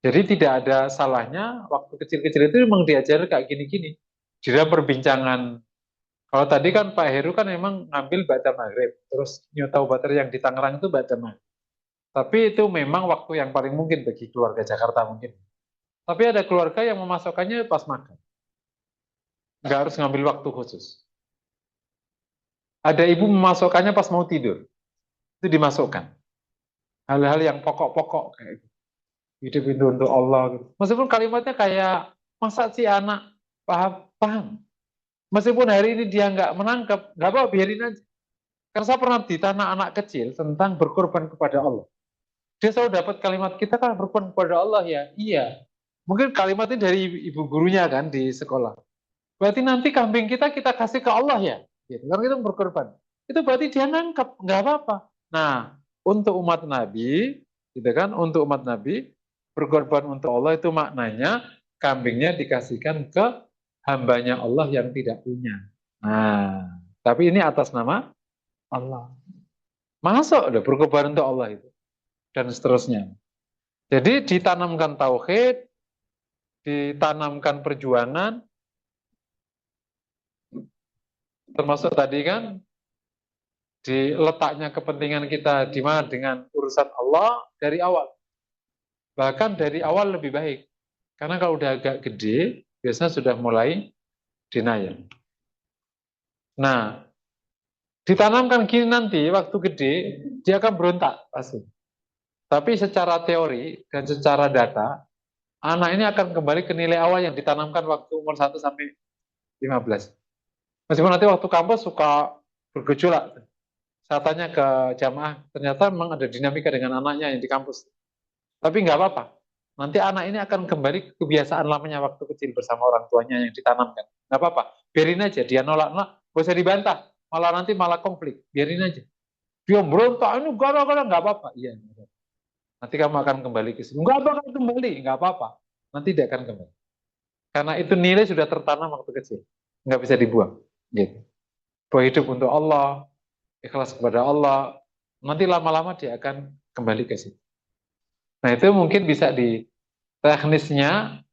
S1: Jadi tidak ada salahnya waktu kecil-kecil itu memang diajar kayak gini-gini. Di dalam perbincangan, kalau tadi kan Pak Heru kan memang ngambil Ba'da Maghrib, terus New Taubater yang di Tangerang itu Ba'da Maghrib. Tapi itu memang waktu yang paling mungkin bagi keluarga Jakarta mungkin. Tapi ada keluarga yang memasukkannya pas makan. Nggak harus ngambil waktu khusus. Ada ibu memasukkannya pas mau tidur. Itu dimasukkan. Hal-hal yang pokok-pokok kayak gitu. Hidup itu untuk Allah. Meskipun kalimatnya kayak, masa si anak paham. Meskipun hari ini dia nggak menangkap, nggak apa-apa, biarin aja. Karena saya pernah ditanya anak kecil tentang berkorban kepada Allah. Dia selalu dapat kalimat, kita kan berkorban kepada Allah ya. Iya. Mungkin kalimat ini dari ibu gurunya kan di sekolah. Berarti nanti kambing kita kasih ke Allah ya. Gitu. Karena kita berkorban. Itu berarti dia nangkep, nggak apa-apa. Nah, untuk umat Nabi, gitu kan, untuk umat Nabi, berkorban untuk Allah itu maknanya kambingnya dikasihkan ke hambanya Allah yang tidak punya. Nah, tapi ini atas nama Allah. Masuk udah berkorban untuk Allah itu. Dan seterusnya. Jadi ditanamkan tauhid, ditanamkan perjuangan, termasuk tadi kan di letaknya kepentingan kita di mana dengan urusan Allah dari awal. Bahkan dari awal lebih baik. Karena kalau udah agak gede, biasanya sudah mulai denial. Nah, ditanamkan gini nanti, waktu gede, dia akan berontak pasti. Tapi secara teori dan secara data, anak ini akan kembali ke nilai awal yang ditanamkan waktu umur 1 sampai 15. Meskipun nanti waktu kampus suka bergejolak. Saya tanya ke jamaah, ternyata memang ada dinamika dengan anaknya yang di kampus. Tapi nggak apa-apa. Nanti anak ini akan kembali ke kebiasaan lamanya waktu kecil bersama orang tuanya yang ditanamkan. Nggak apa-apa. Biarin aja. Dia nolak-nolak. Gak usah dibantah. Malah konflik. Biarin aja. Dia berontak. Ini gara-gara nggak apa-apa. Iya. Nanti kamu akan kembali ke sini. Nggak bakal kembali. Nggak apa-apa. Nanti dia akan kembali. Karena itu nilai sudah tertanam waktu kecil. Nggak bisa dibuang. Gitu. Bahwa hidup untuk Allah, ikhlas kepada Allah, nanti lama-lama dia akan kembali ke situ. Nah itu mungkin bisa di teknisnya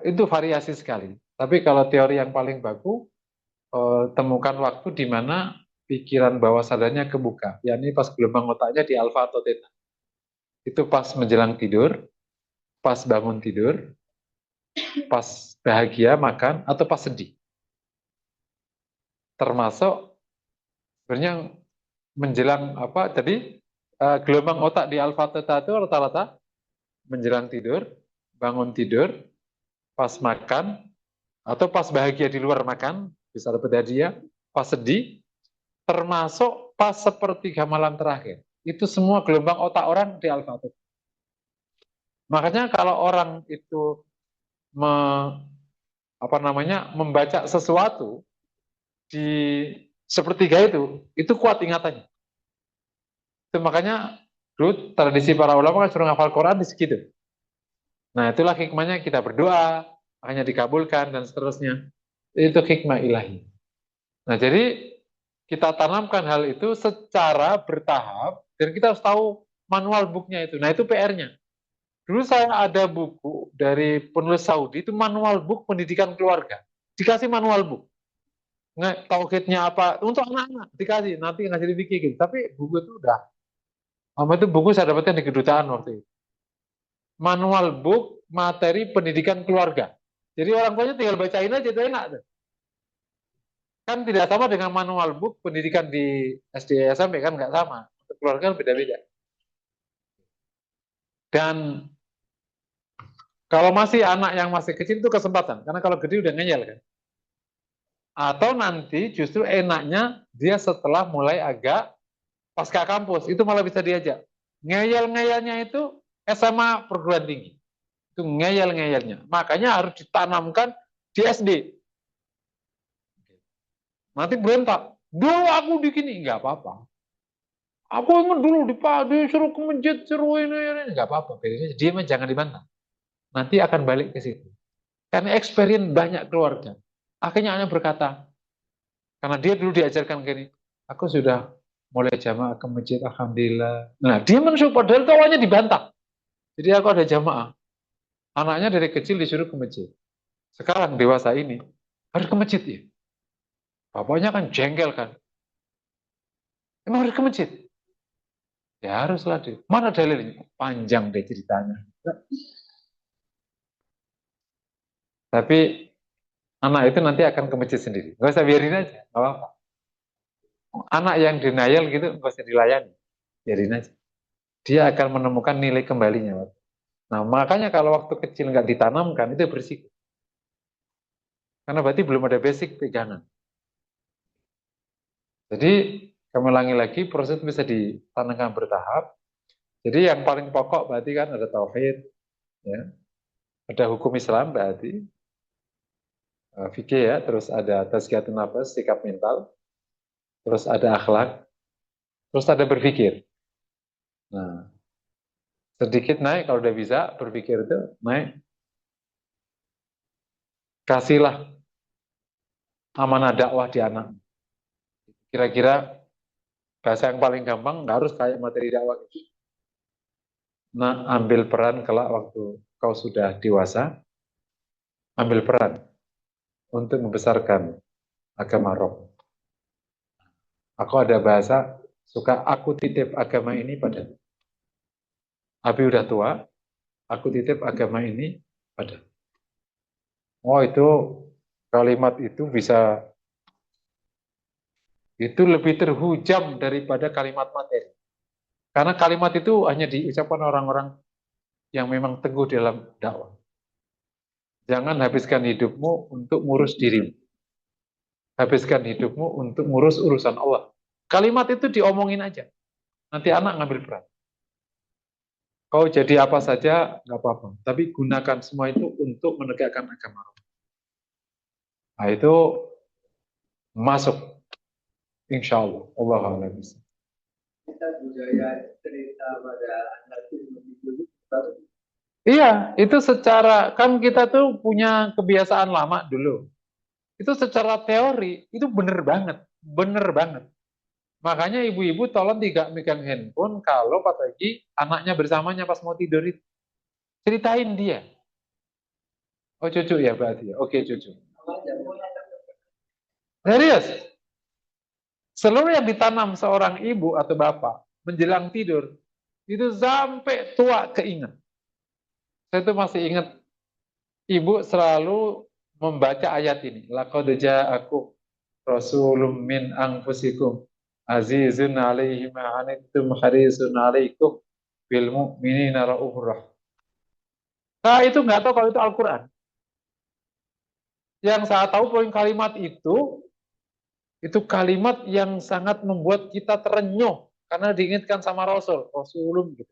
S1: itu variasi sekali. Tapi kalau teori yang paling baku, temukan waktu di mana pikiran bawah sadarnya kebuka, yakni pas gelombang otaknya di alfa atau theta. Itu pas menjelang tidur, pas bangun tidur, pas bahagia makan, atau pas sedih. Termasuk sebenarnya menjelang apa? Jadi gelombang otak di alfa theta itu rata-rata menjelang tidur, bangun tidur, pas makan, atau pas bahagia di luar makan, bisa dapat hadiah, pas sedih, termasuk pas sepertiga malam terakhir. Itu semua gelombang otak orang di alfa theta. Makanya kalau orang itu membaca sesuatu di sepertiga itu kuat ingatannya. Itu makanya dulu tradisi para ulama kan suruh ngafal Quran di segitu. Nah itulah hikmahnya kita berdoa, hanya dikabulkan dan seterusnya. Itu hikmah ilahi. Nah jadi kita tanamkan hal itu secara bertahap dan kita harus tahu manual booknya itu. Nah itu PR-nya. Dulu saya ada buku dari penulis Saudi itu manual book pendidikan keluarga. Dikasih manual book. Nggak, tauhidnya apa untuk anak-anak dikasih nanti ngasih dipikir gitu. Tapi buku itu udah. Itu buku saya dapatkan di kedutaan waktu itu. Manual book materi pendidikan keluarga. Jadi orang tuanya tinggal bacain aja itu enak tuh. Kan tidak sama dengan manual book pendidikan di SD SMP kan nggak sama. Untuk keluarga beda-beda. Dan kalau masih anak yang masih kecil itu kesempatan, karena kalau gede udah ngeyel kan. Atau nanti justru enaknya dia setelah mulai agak pasca kampus, itu malah bisa diajak. Ngeyel-ngeyelnya itu SMA perguruan tinggi. Itu ngeyel-ngeyelnya. Makanya harus ditanamkan di SD. Nanti berontak. Dulu aku begini, nggak apa-apa. Aku emang dulu disuruh ke masjid, suruh ini. Nggak apa-apa. Dia jangan dibantah. Nanti akan balik ke situ. Karena experience banyak keluarga. Akhirnya anak berkata, karena dia dulu diajarkan gini, aku sudah mulai jamaah ke masjid, alhamdulillah. Nah, dia mensyukur, padahal itu awalnya dibantah. Jadi aku ada jamaah. Anaknya dari kecil disuruh ke masjid. Sekarang dewasa ini, harus ke masjid ya. Bapaknya kan jengkel kan. Emang harus ke masjid? Ya haruslah deh. Mana dalilnya? Panjang deh ceritanya. Tapi anak itu nanti akan ke masjid sendiri. Gak usah biarin aja, gak apa-apa. Anak yang denial gitu gak usah dilayani. Biarin aja. Dia akan menemukan nilai kembalinya. Nah makanya kalau waktu kecil nggak ditanamkan itu berisiko. Karena berarti belum ada basic pegangan. Jadi kami ulangi lagi proses bisa ditanamkan bertahap. Jadi yang paling pokok berarti kan ada tauhid, ya. Ada hukum Islam berarti fikih ya, terus ada tazkiyatun nafas, sikap mental, terus ada akhlak, terus ada berpikir. Nah, sedikit naik kalau udah bisa berpikir itu naik. Kasihlah amanah dakwah di anak. Kira-kira bahasa yang paling gampang nggak harus kayak materi dakwah gitu. Nah, ambil peran kelak waktu kau sudah dewasa, ambil peran untuk membesarkan agama Roh. Aku ada bahasa suka aku titip agama ini pada. Abi udah tua, aku titip agama ini pada. Oh itu kalimat itu bisa itu lebih terhujam daripada kalimat materi. Karena kalimat itu hanya diucapkan orang-orang yang memang teguh dalam dakwah. Jangan habiskan hidupmu untuk ngurus dirimu. Habiskan hidupmu untuk ngurus urusan Allah. Kalimat itu diomongin aja. Nanti anak ngambil peran. Kau jadi apa saja, nggak apa-apa. Tapi gunakan semua itu untuk menegakkan agama Allah. Nah itu masuk. Insya Allah. Allah alam.
S2: Kita budaya cerita pada anak itu
S1: Iya, itu secara, kan kita tuh punya kebiasaan lama dulu. Itu secara teori, itu bener banget. Bener banget. Makanya ibu-ibu tolong tidak megang handphone kalau pas lagi anaknya bersamanya pas mau tidur itu. Ceritain dia. Oh cucu ya berarti ya. Oke cucu. Serius. Seluruh yang ditanam seorang ibu atau bapak menjelang tidur itu sampai tua keinget. Saya tuh masih ingat ibu selalu membaca ayat ini. Laqad ja'akum rasulun min anfusikum azizun 'alaihi ma 'anittum harisun 'alaikum bil mu'minina raufur rahim. Nah, itu nggak tahu kalau itu Al-Qur'an. Yang saya tahu poin kalimat itu kalimat yang sangat membuat kita terenyuh karena diingatkan sama Rasulun gitu.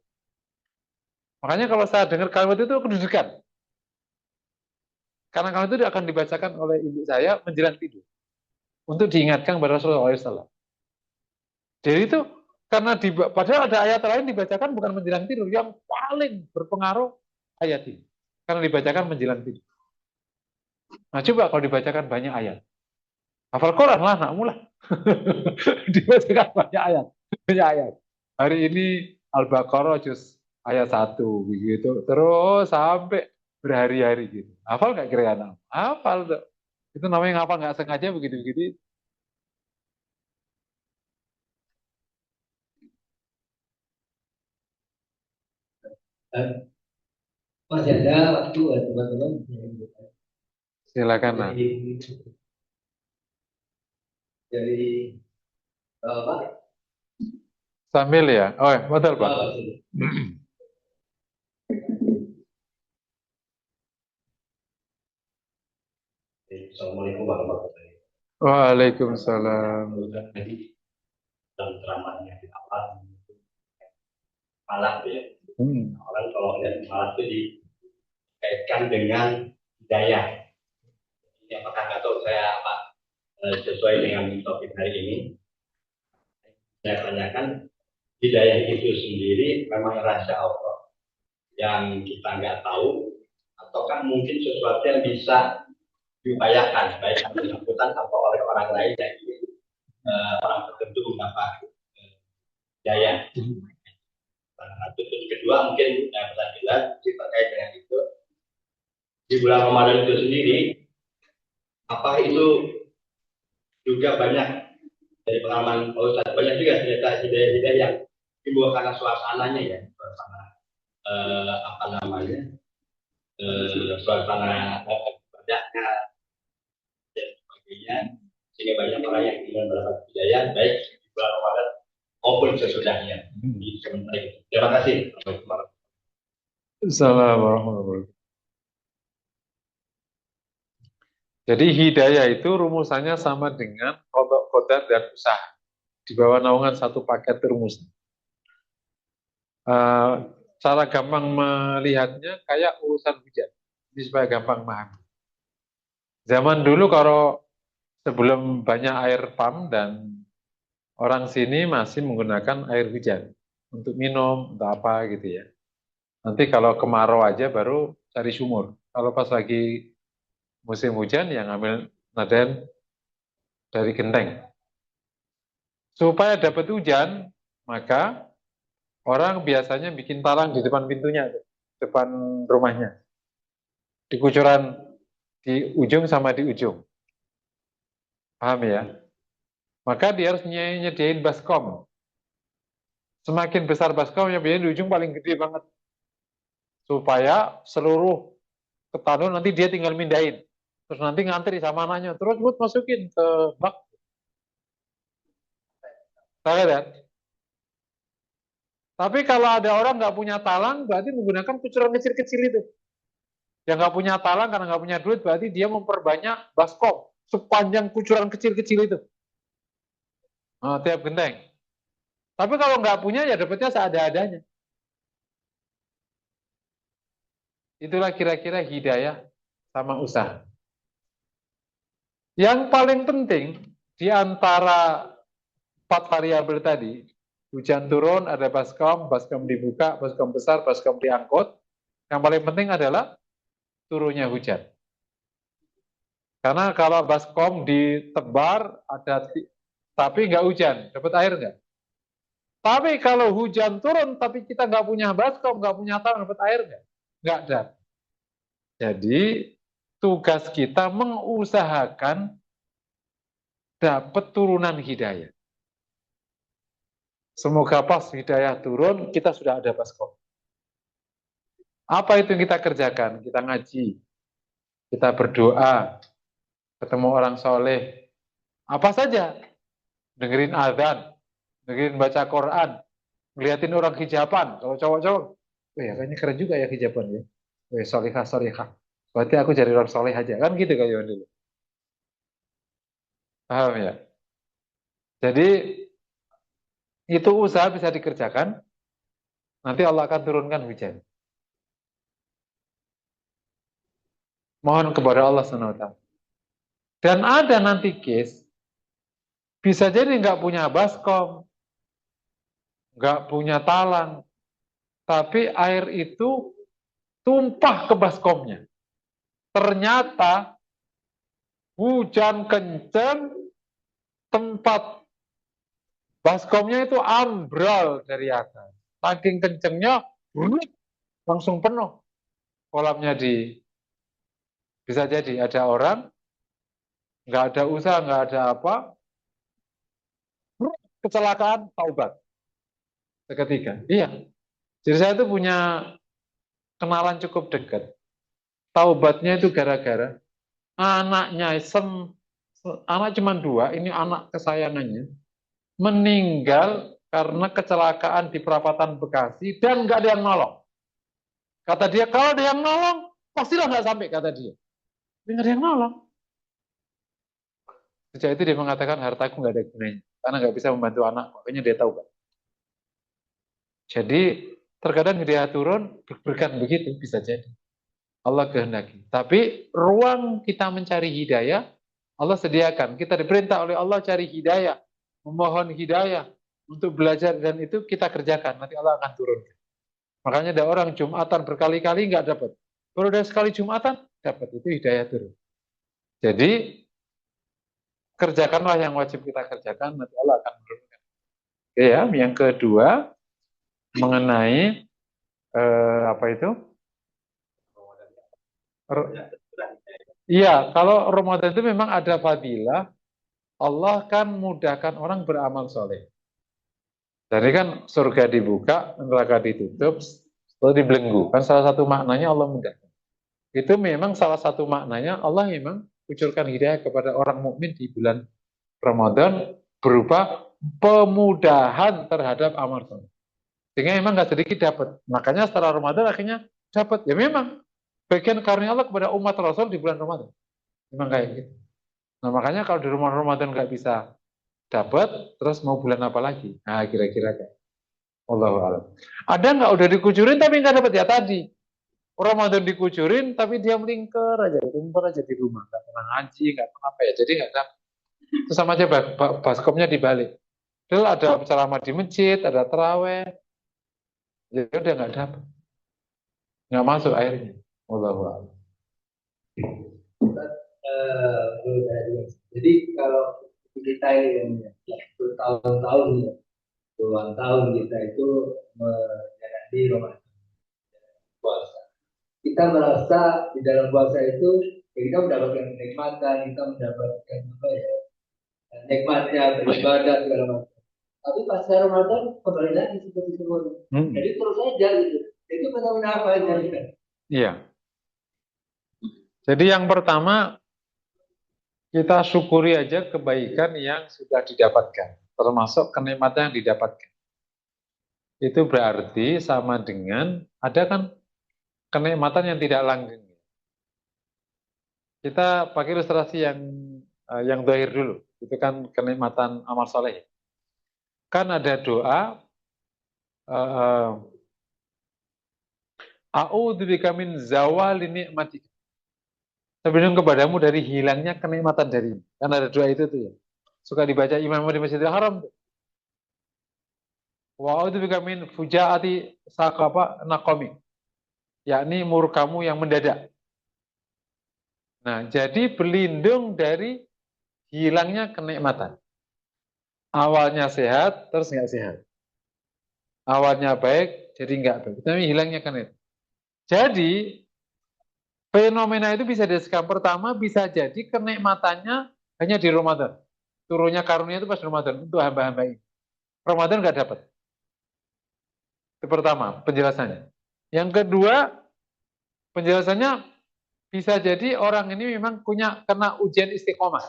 S1: Makanya kalau saya dengar kalimat itu kedudukan. Karena kalimat itu akan dibacakan oleh ibu saya menjelang tidur untuk diingatkan kepada Rasulullah SAW. Jadi itu karena padahal ada ayat lain dibacakan bukan menjelang tidur, yang paling berpengaruh ayat ini. Karena dibacakan menjelang tidur. Nah coba kalau dibacakan banyak ayat. Hafal Quran lah anakmu lah. Dibacakan banyak ayat. Banyak ayat. Hari ini Al-Baqarah juz ayat 1 begitu. Terus sampai berhari-hari gitu. Hafal nggak kira anak? Hafal tuh. Itu namanya ngapal nggak sengaja begitu-begitu.
S2: masih ada waktu teman-teman.
S1: Silakan lah.
S2: Dari Pak.
S1: Sambil ya. Oh, betul Pak.
S2: Assalamualaikum warahmatullahi wabarakatuh.
S1: Waalaikumsalam.
S2: Jadi dalam ceramahnya di awal malah ya. Orang kalau lihat malah itu dikaitkan dengan hidayah. Ini apakah nggak tahu saya apa sesuai dengan topik hari ini. Saya tanyakan hidayah itu sendiri memang rahasia Allah yang kita nggak tahu, atau kan mungkin sesuatu yang bisa diupayakan baik oleh angkutan atau oleh orang lain yang ingin orang tertentu mendapat hidayah. Terus kedua mungkin pesan jelas terkait dengan itu di bulan Ramadan itu sendiri, apa itu juga banyak dari pengalaman Ustaz, banyak juga cerita hidayah yang timbul karena suasananya ya, suasana apa namanya suasana ibadahnya dan sebagainya, sehingga banyak orang yang ingin mendapat hidayah baik di bulan Ramadan maupun sesudahnya. Terima kasih.
S1: Assalamualaikum. Jadi hidayah itu rumusannya sama dengan qada qadar dan usaha. Di bawah naungan satu paket rumus. Cara gampang melihatnya kayak urusan hujan. Ini supaya gampang memahami. Zaman dulu kalau sebelum banyak air pump dan orang sini masih menggunakan air hujan untuk minum, untuk apa gitu ya. Nanti kalau kemarau aja baru cari sumur. Kalau pas lagi musim hujan yang ngambil naden dari genteng. Supaya dapat hujan, maka orang biasanya bikin talang di depan pintunya, depan rumahnya. Di kucuran di ujung sama di ujung. Paham ya? maka dia harus nyediain baskom. Semakin besar baskomnya, biasanya di ujung paling gede banget. Supaya seluruh ketanun nanti dia tinggal mindahin. Terus nanti ngantri sama anaknya. Terus buat masukin ke bak. Tahu kan? Tapi kalau ada orang nggak punya talang, berarti menggunakan kucuran kecil-kecil itu. Yang nggak punya talang karena nggak punya duit, berarti dia memperbanyak baskom sepanjang kucuran kecil-kecil itu. Nah, tiap genteng. Tapi kalau nggak punya, ya dapatnya seada-adanya. Itulah kira-kira hidayah sama usaha. Yang paling penting di antara 4 variabel tadi, hujan turun, ada baskom, baskom dibuka, baskom besar, baskom diangkut. Yang paling penting adalah turunnya hujan. Karena kalau baskom ditebar, tapi nggak hujan, dapat air nggak? Tapi kalau hujan turun, tapi kita nggak punya baskom, nggak punya tanah, dapat air nggak? Nggak dapat. Jadi tugas kita mengusahakan dapat turunan hidayah. Semoga pas hidayah turun, kita sudah ada baskom. Apa itu yang kita kerjakan? Kita ngaji, kita berdoa, ketemu orang soleh, apa saja, dengerin azan, dengerin baca Quran, ngeliatin orang hijaban. Kalau cowok-cowok, oh ya kayaknya keren juga ya hijaban ya. Solihah, solihah. Berarti aku cari orang soleh aja. Kan gitu kayak dulu. Paham ya? Jadi, itu usaha bisa dikerjakan, nanti Allah akan turunkan hujan. Mohon kepada Allah SWT. Dan ada nanti case, bisa jadi nggak punya baskom, nggak punya talang, tapi air itu tumpah ke baskomnya. Ternyata hujan kencang, tempat baskomnya itu ambrol dari atas. Saking kencengnya, langsung penuh kolamnya bisa jadi ada orang, nggak ada usaha, nggak ada apa, kecelakaan, taubat. Seketika. Iya. Jadi saya itu punya kenalan cukup dekat. Taubatnya itu gara-gara anaknya anak cuma 2, ini anak kesayangannya, meninggal karena kecelakaan di perapatan Bekasi dan nggak ada yang nolong. Kata dia, kalau ada yang nolong, pastilah nggak sampai, kata dia. Tapi nggak ada yang nolong. Sejak itu dia mengatakan, hartaku nggak ada gunanya. Karena nggak bisa membantu anak, makanya dia taubat. Jadi, terkadang hidayah turun, berkan begitu, bisa jadi. Allah kehendaki. Tapi, ruang kita mencari hidayah, Allah sediakan. Kita diperintah oleh Allah cari hidayah, memohon hidayah, untuk belajar, dan itu kita kerjakan. Nanti Allah akan turunkan. Makanya ada orang Jumatan berkali-kali nggak dapat. Kalau udah sekali Jumatan, dapat. Itu hidayah turun. Jadi, kerjakanlah yang wajib kita kerjakan, nanti Allah akan menurunkan. Oke ya, yang kedua, mengenai apa itu? Iya, kalau Ramadan itu memang ada fadilah, Allah kan mudahkan orang beramal soleh. Jadi kan surga dibuka, neraka ditutup, lalu dibelenggu. Kan salah satu maknanya Allah mudahkan. Itu memang salah satu maknanya Allah memang kucurkan hidayah kepada orang mukmin di bulan Ramadan berupa pemudahan terhadap amal soleh. Sehingga memang nggak sedikit dapat. Makanya setelah Ramadan akhirnya dapat. Ya memang bagian karunia Allah kepada umat Rasul di bulan Ramadan. Memang kayak gitu. Nah makanya kalau di rumah Ramadan nggak bisa dapat, terus mau bulan apa lagi? Nah kira-kira kayak. Allahu a'lam. Ada nggak udah dikucurin tapi nggak dapat, ya tadi. Ramadan dikucurin tapi dia melingkar aja di rumah, nggak pernah ngaji, nggak pernah apa ya, jadi nggak dapat. Itu sama aja baskomnya dibalik. Dulu ada ceramah di masjid, ada terawih, ya udah nggak dapat, nggak masuk airnya. Allahu a'lam.
S4: Jadi kalau kita ini bertahun-tahun ya, puluhan tahun kita itu menjalani Ramadan puasa. Kita merasa di dalam puasa itu ya kita mendapatkan kenikmatan, kita mendapatkan apa ya, nikmatnya beribadah segala macam. Tapi pas Ramadan kembali lagi seperti semula. Jadi terus aja gitu. Itu fenomena apa yang terjadi?
S1: Iya. Jadi yang pertama, kita syukuri aja kebaikan yang sudah didapatkan, termasuk kenikmatan yang didapatkan. Itu berarti sama dengan ada kan kenikmatan yang tidak langgeng. Kita pakai ilustrasi yang zahir dulu. Itu kan kenikmatan amal soleh. Kan ada doa, a'udzubika min zawali ni'matika. Sebelum kepadamu dari hilangnya kenikmatan darimu. Kan ada doa itu tuh ya. Suka dibaca imam di Masjidil Haram tuh. Wa a'udzubika min fujaati saqapa naqami. Yakni murkamu yang mendadak. Nah, jadi berlindung dari hilangnya kenikmatan. Awalnya sehat, terus nggak sehat. Awalnya baik, jadi nggak baik. Tapi hilangnya kenikmatan. Jadi, fenomena itu bisa disesuaikan. Pertama, bisa jadi kenikmatannya hanya di Ramadan. Turunnya karunia itu pas Ramadan, untuk hamba-hamba ini. Ramadan nggak dapat. Itu pertama, penjelasannya. Yang kedua, penjelasannya bisa jadi orang ini memang kena ujian istiqomah.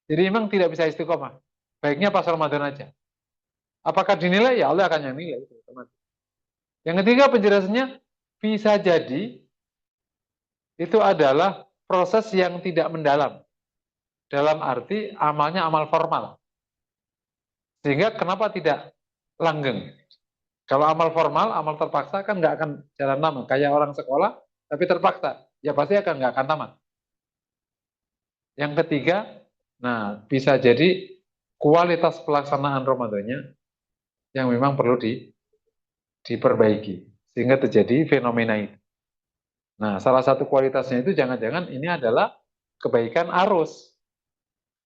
S1: Jadi memang tidak bisa istiqomah. Baiknya pas Ramadan aja. Apakah dinilai? Ya Allah akan yang nilai. Yang ketiga penjelasannya bisa jadi itu adalah proses yang tidak mendalam. Dalam arti amalnya amal formal. Sehingga kenapa tidak langgeng? Kalau amal formal, amal terpaksa kan nggak akan jalan lama. Kayak orang sekolah, tapi terpaksa. Ya pasti nggak akan tamat. Yang ketiga, nah bisa jadi kualitas pelaksanaan Ramadannya yang memang perlu diperbaiki. Sehingga terjadi fenomena itu. Nah, salah satu kualitasnya itu jangan-jangan ini adalah kebaikan arus.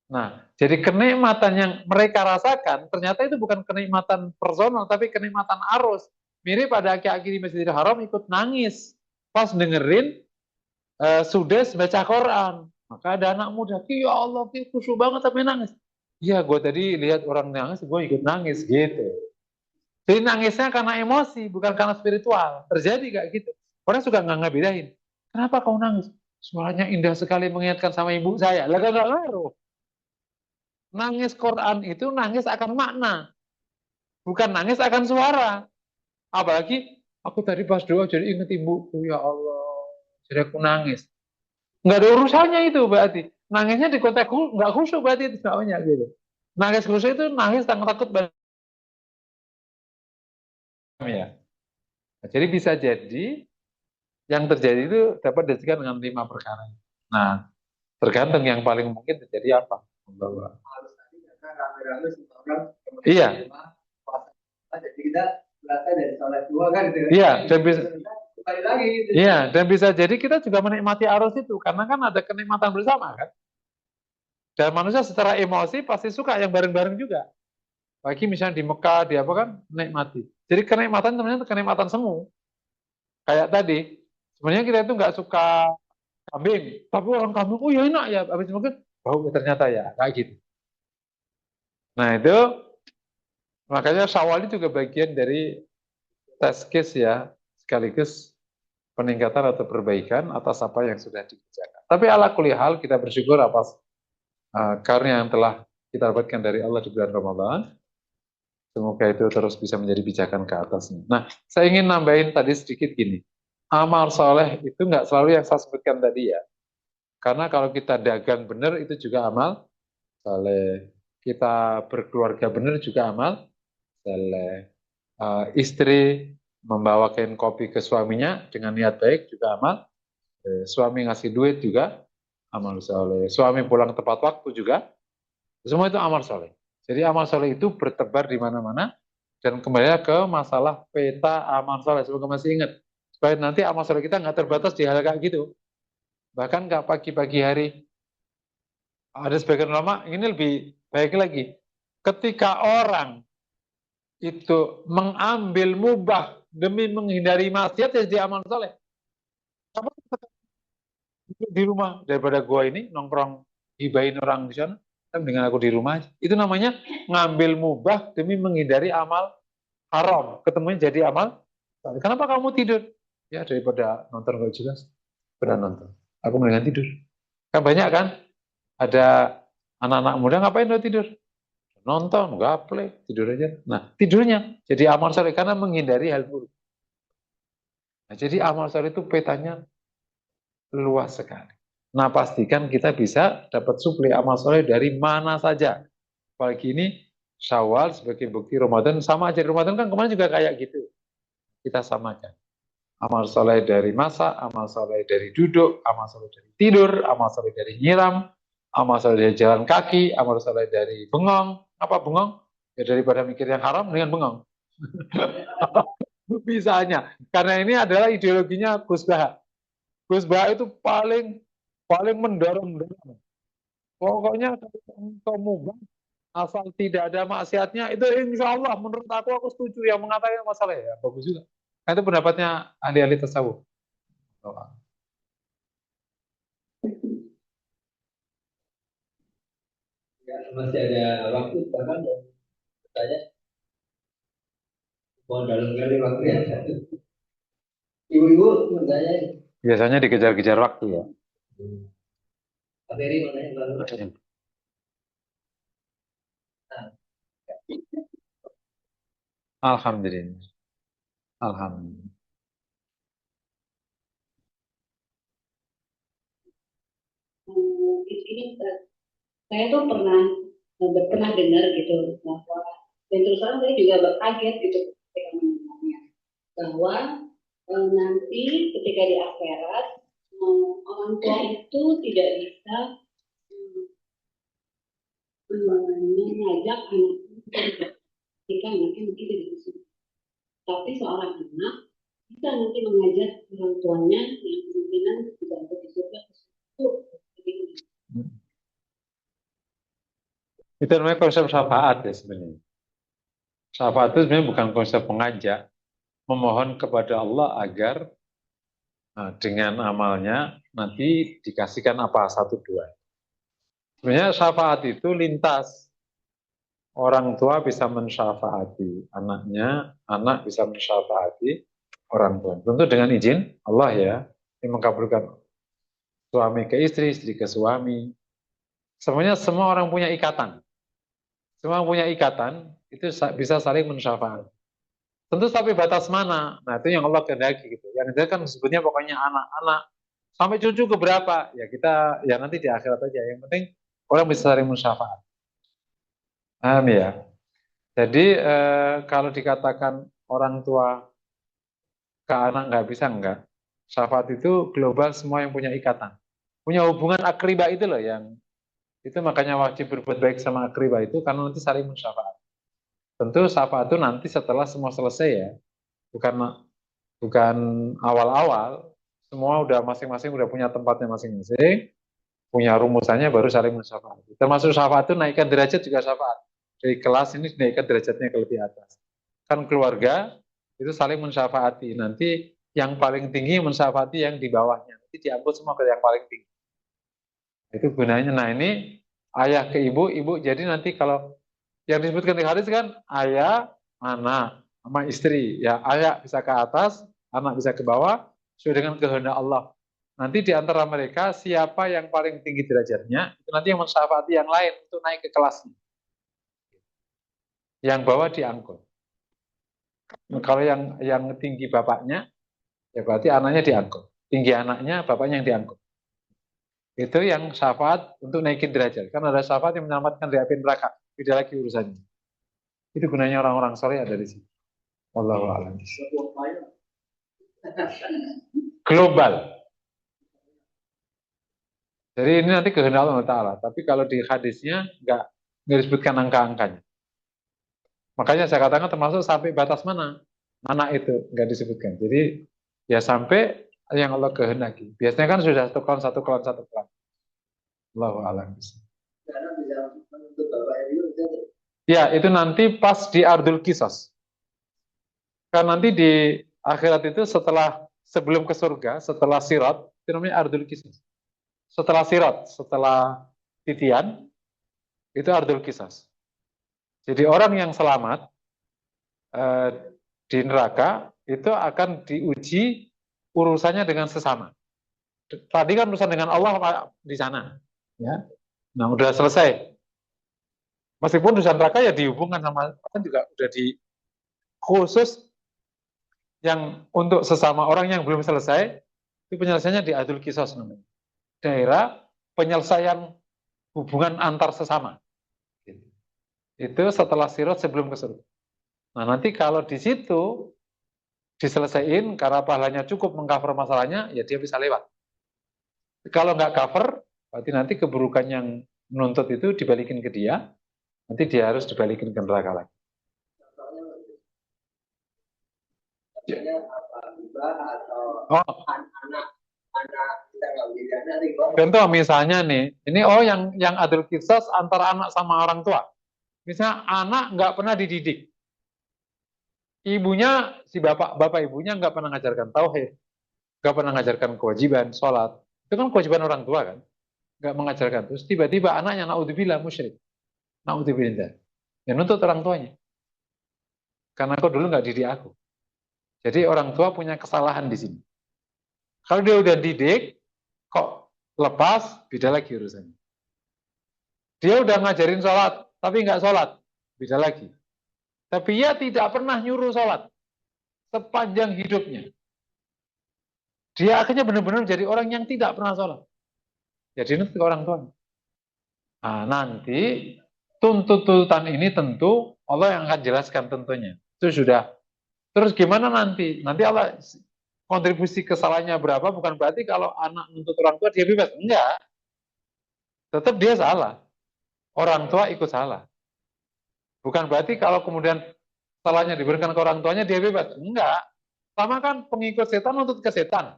S1: Nah, jadi kenikmatan yang mereka rasakan, ternyata itu bukan kenikmatan personal, tapi kenikmatan arus. Mirip pada aki-aki di Masjidil Haram ikut nangis pas dengerin Sudes baca Quran. Maka ada anak muda, ya Allah, khusyuk banget tapi nangis. Iya, gue tadi lihat orang nangis, gue ikut nangis gitu. Jadi nangisnya karena emosi, bukan karena spiritual. Terjadi kayak gitu. Orang suka nggak ngebedain. Kenapa kau nangis? Suaranya indah sekali mengingatkan sama ibu saya. Lah nggak ngaruh. Nangis Quran itu nangis akan makna, bukan nangis akan suara. Apalagi aku tadi pas doa jadi ingat ibuku, ya Allah, jadi aku nangis. Nggak ada urusannya itu berarti. Nangisnya di konteks nggak khusyuk berarti itu namanya gitu. Nangis khusyuk itu nangis takut ya. Nah, jadi bisa jadi yang terjadi itu dapat dijelaskan dengan 5 perkara. Nah, tergantung yang paling mungkin terjadi apa. Bahwa
S4: Harus tadi karena rame-rame semua orang
S1: iya.
S4: Jadi kita berasal dari sholat dua kan gitu.
S1: Iya, dan bisa
S4: kembali lagi. Gitu.
S1: Iya, dan bisa jadi kita juga menikmati arus itu karena kan ada kenikmatan bersama kan. Dan manusia secara emosi pasti suka yang bareng-bareng juga. Bagi misalnya di Mekah, di apa kan, nikmati. Jadi kenikmatan sebenarnya kenikmatan semu. Kayak tadi, sebenarnya kita itu nggak suka kambing, tapi orang kambing, oh ya enak ya, habis mungkin, oh ternyata ya, kayak gitu. Nah itu, makanya Syawal juga bagian dari test case ya, sekaligus peningkatan atau perbaikan atas apa yang sudah dikerjakan. Tapi ala kulli hal kita bersyukur atas karunia yang telah kita dapatkan dari Allah di bulan Ramadan. Semoga itu terus bisa menjadi pijakan ke atasnya. Nah, saya ingin nambahin tadi sedikit gini. Amal soleh itu nggak selalu yang saya sebutkan tadi ya. Karena kalau kita dagang benar itu juga amal soleh. Kita berkeluarga benar juga amal soleh. Istri membawakan kopi ke suaminya dengan niat baik juga amal. Suami ngasih duit juga amal soleh. Suami pulang tepat waktu juga. Semua itu amal soleh. Jadi amal soleh itu bertebar di mana-mana dan kembali ke masalah peta amal soleh. Semoga masih ingat. Supaya nanti amal soleh kita nggak terbatas di hal kayak gitu. Bahkan nggak pagi-pagi hari. Ada sebagian ulama ini lebih baik lagi. Ketika orang itu mengambil mubah demi menghindari maksiat ya jadi amal soleh. Di rumah daripada gua ini nongkrong hibahin orang di sana. dengan aku di rumah aja. Itu namanya ngambil mubah demi menghindari amal haram. Ketemunya jadi amal. Kenapa kamu tidur? Ya daripada nonton gak jelas, pada nonton. Aku mendingan tidur. Kan banyak kan? Ada anak-anak muda ngapain lo tidur? Nonton, gaple, tidur aja. Nah, tidurnya jadi amal soleh karena menghindari hal buruk. Nah, jadi amal soleh itu petanya luas sekali. Nah, pastikan kita bisa dapat suplai amal soleh dari mana saja. Apalagi ini Syawal sebagai bukti Ramadan, sama aja Ramadan kan kemarin juga kayak gitu. Kita samakan. Amal soleh dari masak, amal soleh dari duduk, amal soleh dari tidur, amal soleh dari nyiram, amal soleh dari jalan kaki, amal soleh dari bengong. Apa bengong? Ya daripada mikir yang haram dengan bengong. Bisanya. Karena ini adalah ideologinya Gus Bah. Gus Bah itu paling mendorong. Pokoknya kamu asal tidak ada maksiatnya itu insya Allah menurut aku setuju yang mengatakan masalah ya bagus juga. Nah, itu pendapatnya ahli-ahli tasawuf.
S4: Ya, masih ada waktu bahkan saya mau dalam kali waktu ya. Ibu-ibu saya
S1: Biasanya dikejar-kejar waktu ya.
S4: materi mana yang lalu?
S1: Alhamdulillah. Alhamdulillah.
S3: Ini saya tuh pernah dengar gitu bahwa dan terus terang saya juga kaget gitu ketika mendengarnya bahwa nanti ketika di akhirat orang tua itu tidak bisa mengajak anaknya ketika anaknya mungkin tidak bisa, tapi seorang anak bisa nanti mengajak orang tuanya yang kemungkinan tidak ada di surga
S1: Itu namanya konsep syafaat ya sebenarnya. Syafaat itu sebenarnya bukan konsep mengajak, memohon kepada Allah agar dengan amalnya nanti dikasihkan apa satu dua. Sebenarnya syafaat itu lintas. Orang tua bisa mensyafaati anaknya, anak bisa mensyafaati orang tua. Tentu dengan izin Allah ya, yang mengabulkan suami ke istri, istri ke suami. Semuanya semua orang punya ikatan. Semua punya ikatan, itu bisa saling mensyafaati. Tentu sampai batas mana? Nah itu yang Allah kehendaki gitu. Yang itu kan sebutnya pokoknya anak-anak. Sampai cucu ke berapa? Ya kita, ya nanti di akhirat aja. Yang penting orang bisa saling mensyafaat. Paham ya? Jadi kalau dikatakan orang tua ke anak nggak bisa enggak. Syafaat itu global semua yang punya ikatan. Punya hubungan akribah itu loh yang itu makanya wajib berbuat baik sama akribah itu karena nanti saling mensyafaat. Tentu syafaat itu nanti setelah semua selesai ya. Bukan awal-awal. Semua udah masing-masing udah punya tempatnya masing-masing. Punya rumusannya baru saling mensyafaat. Termasuk syafaat itu naikkan derajat juga syafaat. Dari kelas ini dinaikkan derajatnya ke lebih atas. Kan keluarga itu saling mensyafaati. Nanti yang paling tinggi mensyafaati yang di bawahnya. Nanti diangkut semua ke yang paling tinggi. Itu gunanya. Nah ini ayah ke ibu, ibu. Jadi nanti kalau yang disebutkan di hadis kan ayah, anak, sama istri. Ya ayah bisa ke atas, anak bisa ke bawah, sesuai dengan kehendak Allah. Nanti di antara mereka siapa yang paling tinggi derajatnya, itu nanti yang mensyafaati yang lain untuk naik ke kelasnya. Yang bawah diangkut. Kalau yang tinggi bapaknya, ya berarti anaknya diangkut. Tinggi anaknya, bapaknya yang diangkut. Itu yang syafaat untuk naikin derajat. Kan ada syafaat yang menyelamatkan dari api neraka. Tidak lagi urusannya. Itu gunanya orang-orang soleh ada di sini. Wallahu a'lam. Global. Jadi ini nanti kehendak Allah Ta'ala. Tapi kalau di hadisnya nggak disebutkan angka-angkanya. Makanya saya katakan termasuk sampai batas mana anak itu nggak disebutkan. Jadi ya sampai yang Allah kehendaki. Biasanya kan sudah satu klon. Allahu a'lam. Ya itu nanti pas di Ardul Qisas. Kan nanti di akhirat itu sebelum ke surga, setelah sirat, itu namanya Ardul Qisas. Setelah sirat, setelah titian, Itu ardul qisas. Jadi orang yang selamat di neraka itu akan diuji urusannya dengan sesama. Tadi kan urusan dengan Allah di sana, ya. Nah, udah selesai. Meskipun urusan neraka ya dihubungkan sama kan juga udah di khusus yang untuk sesama orang yang belum selesai itu penyelesaiannya di ardul qisas namanya. Daerah penyelesaian hubungan antar sesama. Itu setelah sirat sebelum ke surga. Nah, nanti kalau di situ diselesaikan karena pahalanya cukup mengcover masalahnya, ya dia bisa lewat. Kalau nggak cover, berarti nanti keburukan yang menuntut itu dibalikin ke dia, nanti dia harus dibalikin ke neraka lagi. Oh, contoh misalnya nih, ini yang adil qisas antara anak sama orang tua. Misalnya anak nggak pernah dididik, ibunya si bapak ibunya nggak pernah ngajarkan tauhid, nggak pernah ngajarkan kewajiban sholat, itu kan kewajiban orang tua kan, nggak mengajarkan. Terus tiba-tiba anaknya naudzubillah musyrik, naudzubillah, ya nuntut orang tuanya, karena kau dulu nggak didik aku. Jadi orang tua punya kesalahan di sini. Kalau dia udah didik, kok lepas, beda lagi urusannya. Dia udah ngajarin sholat, tapi nggak sholat, beda lagi. Tapi ia tidak pernah nyuruh sholat sepanjang hidupnya. Dia akhirnya benar-benar jadi orang yang tidak pernah sholat. Jadi nuntut orang tua. Nah, nanti tuntutan ini tentu Allah yang akan jelaskan tentunya. Itu sudah. Terus gimana nanti? Nanti Allah kontribusi kesalahannya berapa? Bukan berarti kalau anak nuntut orang tua dia bebas. Enggak. Tetap dia salah. Orang tua ikut salah. Bukan berarti kalau kemudian salahnya diberikan ke orang tuanya dia bebas. Enggak. Sama kan pengikut setan nuntut ke setan.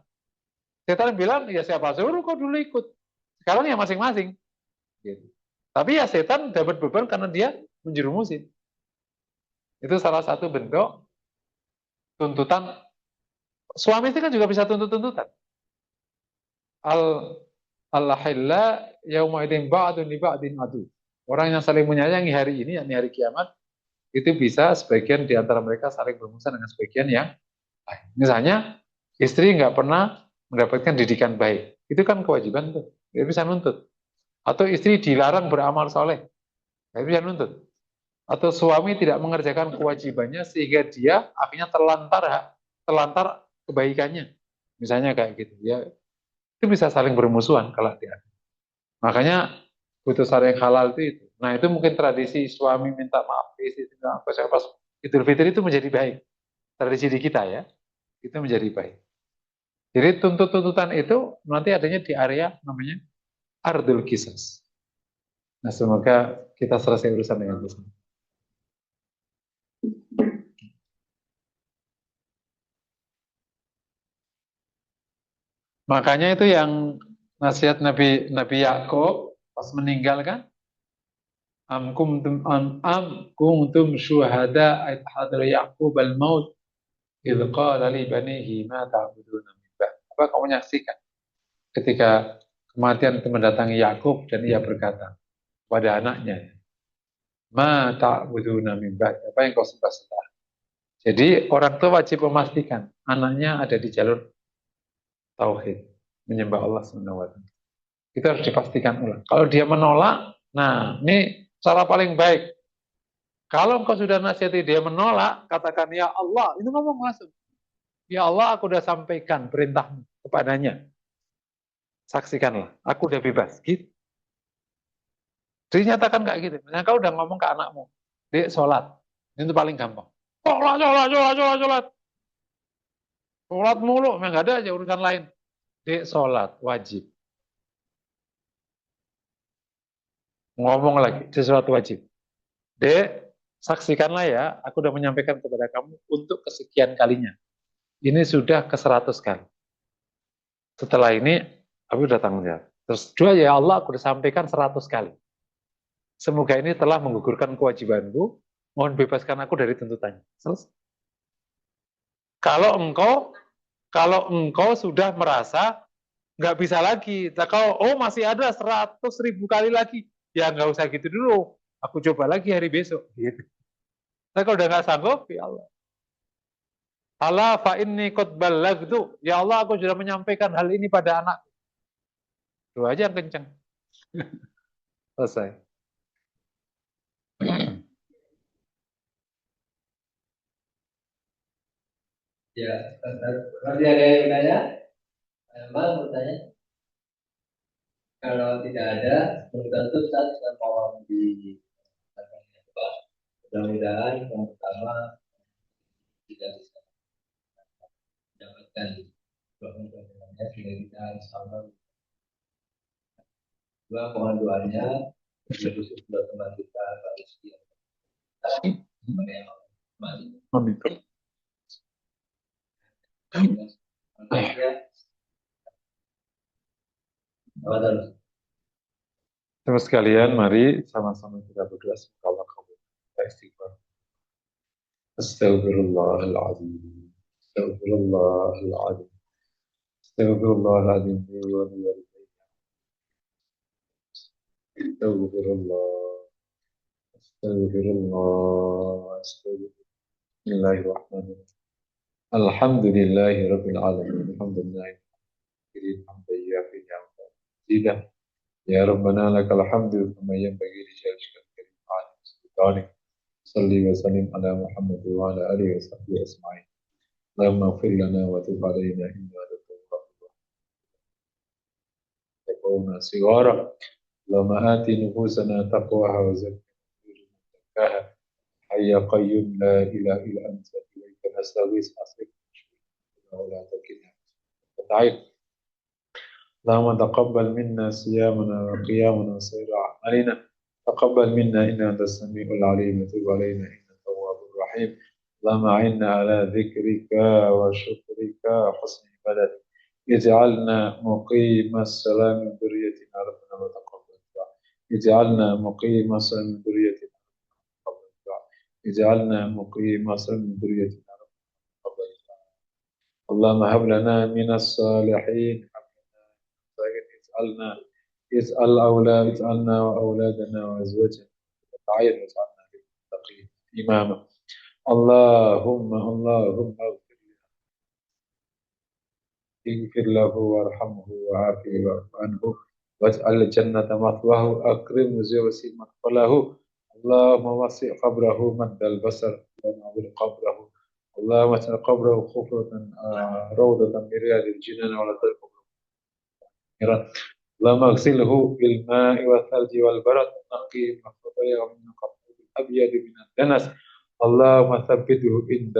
S1: Setan bilang, ya siapa suruh kau dulu ikut. Sekarang ya masing-masing. Gitu. Tapi ya setan dapat beban karena dia menjerumusin. Itu salah satu bentuk tuntutan. Suami itu kan juga bisa tuntut-tuntutan. Al-ahilla yauma idzin ba'dun li ba'din adu. Orang yang saling menyayangi hari ini, yakni hari kiamat, itu bisa sebagian di antara mereka saling bermusuhan dengan sebagian yang lain. Misalnya, istri nggak pernah mendapatkan didikan baik. Itu kan kewajiban tuh. Dia bisa nuntut. Atau istri dilarang beramal soleh. Dia bisa nuntut. Atau suami tidak mengerjakan kewajibannya sehingga dia akhirnya terlantar kebaikannya. Misalnya kayak gitu. Ya, itu bisa saling bermusuhan kalau dia. Makanya putusan yang halal itu. Nah, itu mungkin tradisi suami minta maaf istri pas Idul Fitri itu menjadi baik. Tradisi di kita ya. Itu menjadi baik. Jadi tuntutan itu nanti adanya di area namanya ardul qisas. Nah, semoga kita selesai urusan dengan itu. Makanya itu yang nasihat Nabi Yakub pas meninggal kan, am kuntum syuhada id hadara Yaqub al-maut idz qala li banihi ma ta'buduna min ba'd. Apa kamu menyaksikan ketika kematian itu mendatangi Yakub dan ia berkata pada anaknya, ma ta'buduna min ba'd. Apa yang kau sembah setelah. Jadi orang tua wajib memastikan anaknya ada di jalur tauhid, menyembah Allah SWT. Itu harus dipastikan ulang. Kalau dia menolak, nah ini cara paling baik. Kalau engkau sudah nasihati dia menolak, katakan ya Allah, itu ngomong langsung. Ya Allah, aku sudah sampaikan perintahmu kepadanya. Saksikanlah, aku udah bebas. Gitu. Dinyatakan kayak gitu. Misalnya kau udah ngomong ke anakmu, Dek, sholat. Itu paling gampang. Sholat. Sholat mulu, memang nggak ada aja urusan lain. Dek, sholat, wajib. Ngomong lagi, sesuatu wajib. Dek, saksikanlah ya, aku sudah menyampaikan kepada kamu untuk kesekian kalinya. Ini sudah ke-100 kali. Setelah ini, aku sudah tanggung jawab. Terus dua, ya Allah, aku sudah sampaikan 100 kali. Semoga ini telah menggugurkan kewajibanku, mohon bebaskan aku dari tuntutannya. Selesai. Kalau engkau sudah merasa nggak bisa lagi, kalau masih ada 100.000 kali lagi, ya nggak usah gitu dulu. Aku coba lagi hari besok. Gitu. Nah, kalau udah nggak sanggup, ya Allah. Allah fa inni qad ballagtu. Ya Allah, aku sudah menyampaikan hal ini pada anak. Doa aja yang kenceng. Selesai.
S4: Ya, nanti ada yang bertanya? Bang bertanya? Kalau tidak ada, belum tentu saya bisa mohon di mudah-mudahan yang pertama tidak bisa mendapatkan bangunan-bangunannya sehingga kita sama. Dua, mohon doanya untuk kedua teman kita Pak Rizky.
S1: Amin. Teman sekalian, mari sama-sama kita berdoa semoga Allah kabul. Istighfar. Astaghfirullahaladzim. Astaghfirullahaladzim. Astaghfirullahaladzim. Astaghfirullah. Astaghfirullah. Bismillahirrahmanirrahim. Alhamdulillahi Rabbil Alamin. Alhamdulillahi hamdan yafi ni'matahu. Zidah. Ya Rabbana lakal hamdu kama yanbaghi li jalika al-karim wa sultanik. Salli wa sallim ala Muhammad wa ala alihi wa sahbihi ajma'in. Allahumma ighfir lana wa tub alaina inna anta at-tawwabur rahim. Sigara. Allahumma ati nufusana taqwaha wa zakkaha. Hayya qayyum la ilaha illa anta ilaika nastaghith asrif wa la takilna. Ta'id. اللهم تقبل منا صيامنا وقيامنا وسائر أعمالنا تقبل منا إنك أنت السميع العليم وتب علينا إنك التواب الرحيم اللهم أعنا على ذكرك وشكرك وحسن عبادتك اجعلنا مقيم السلام من ذريتنا ربنا وتقبل دعاء اجعلنا مقيم السلام من ذريتنا ربنا وتقبل دعاء اجعلنا مقيم السلام من ذريتنا ربنا وتقبل دعاء اللهم هب لنا من الصالحين اجعلنا وأولادنا وأزواجنا وتعين واجعلنا للمتقين إماما اللهم اغفر له وارحمه وعافه واعف عنه واجعل الجنة مثواه أكرم وسع مدخله اللهم وسع قبره مد البصر ونور قبره اللهم اجعل قبره خفرة روضة من رياض الجنان ولا تلقى اللهم اغسله بالماء والثلج والبرد نقي من الخطايا ومن الخطايا الابيض من الدنس اللهم ثبته عند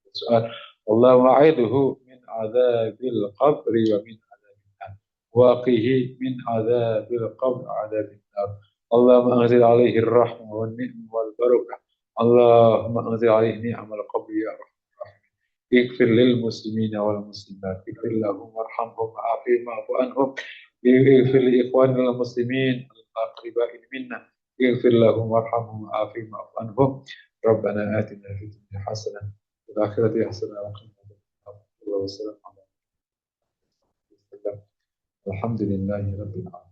S1: السؤال اللهم اعذه من عذاب القبر ومن عذاب النار وقه من عذاب القبر وعذاب النار اللهم انزل عليه الرحمه والنعم والبركه اللهم انزل عليه نعم القبر يا رب اغفر للمسلمين والمسلمات اغفر لهم وارحمهم وعافهم واعف عنهم اغفر لإخواننا المسلمين الأقرباء منا اغفر لهم وارحمهم وعافهم واعف عنهم ربنا آتنا في الدنيا حسنة وفي الآخرة حسنة وقنا عذاب النار والسلام على الحمد لله رب العالمين.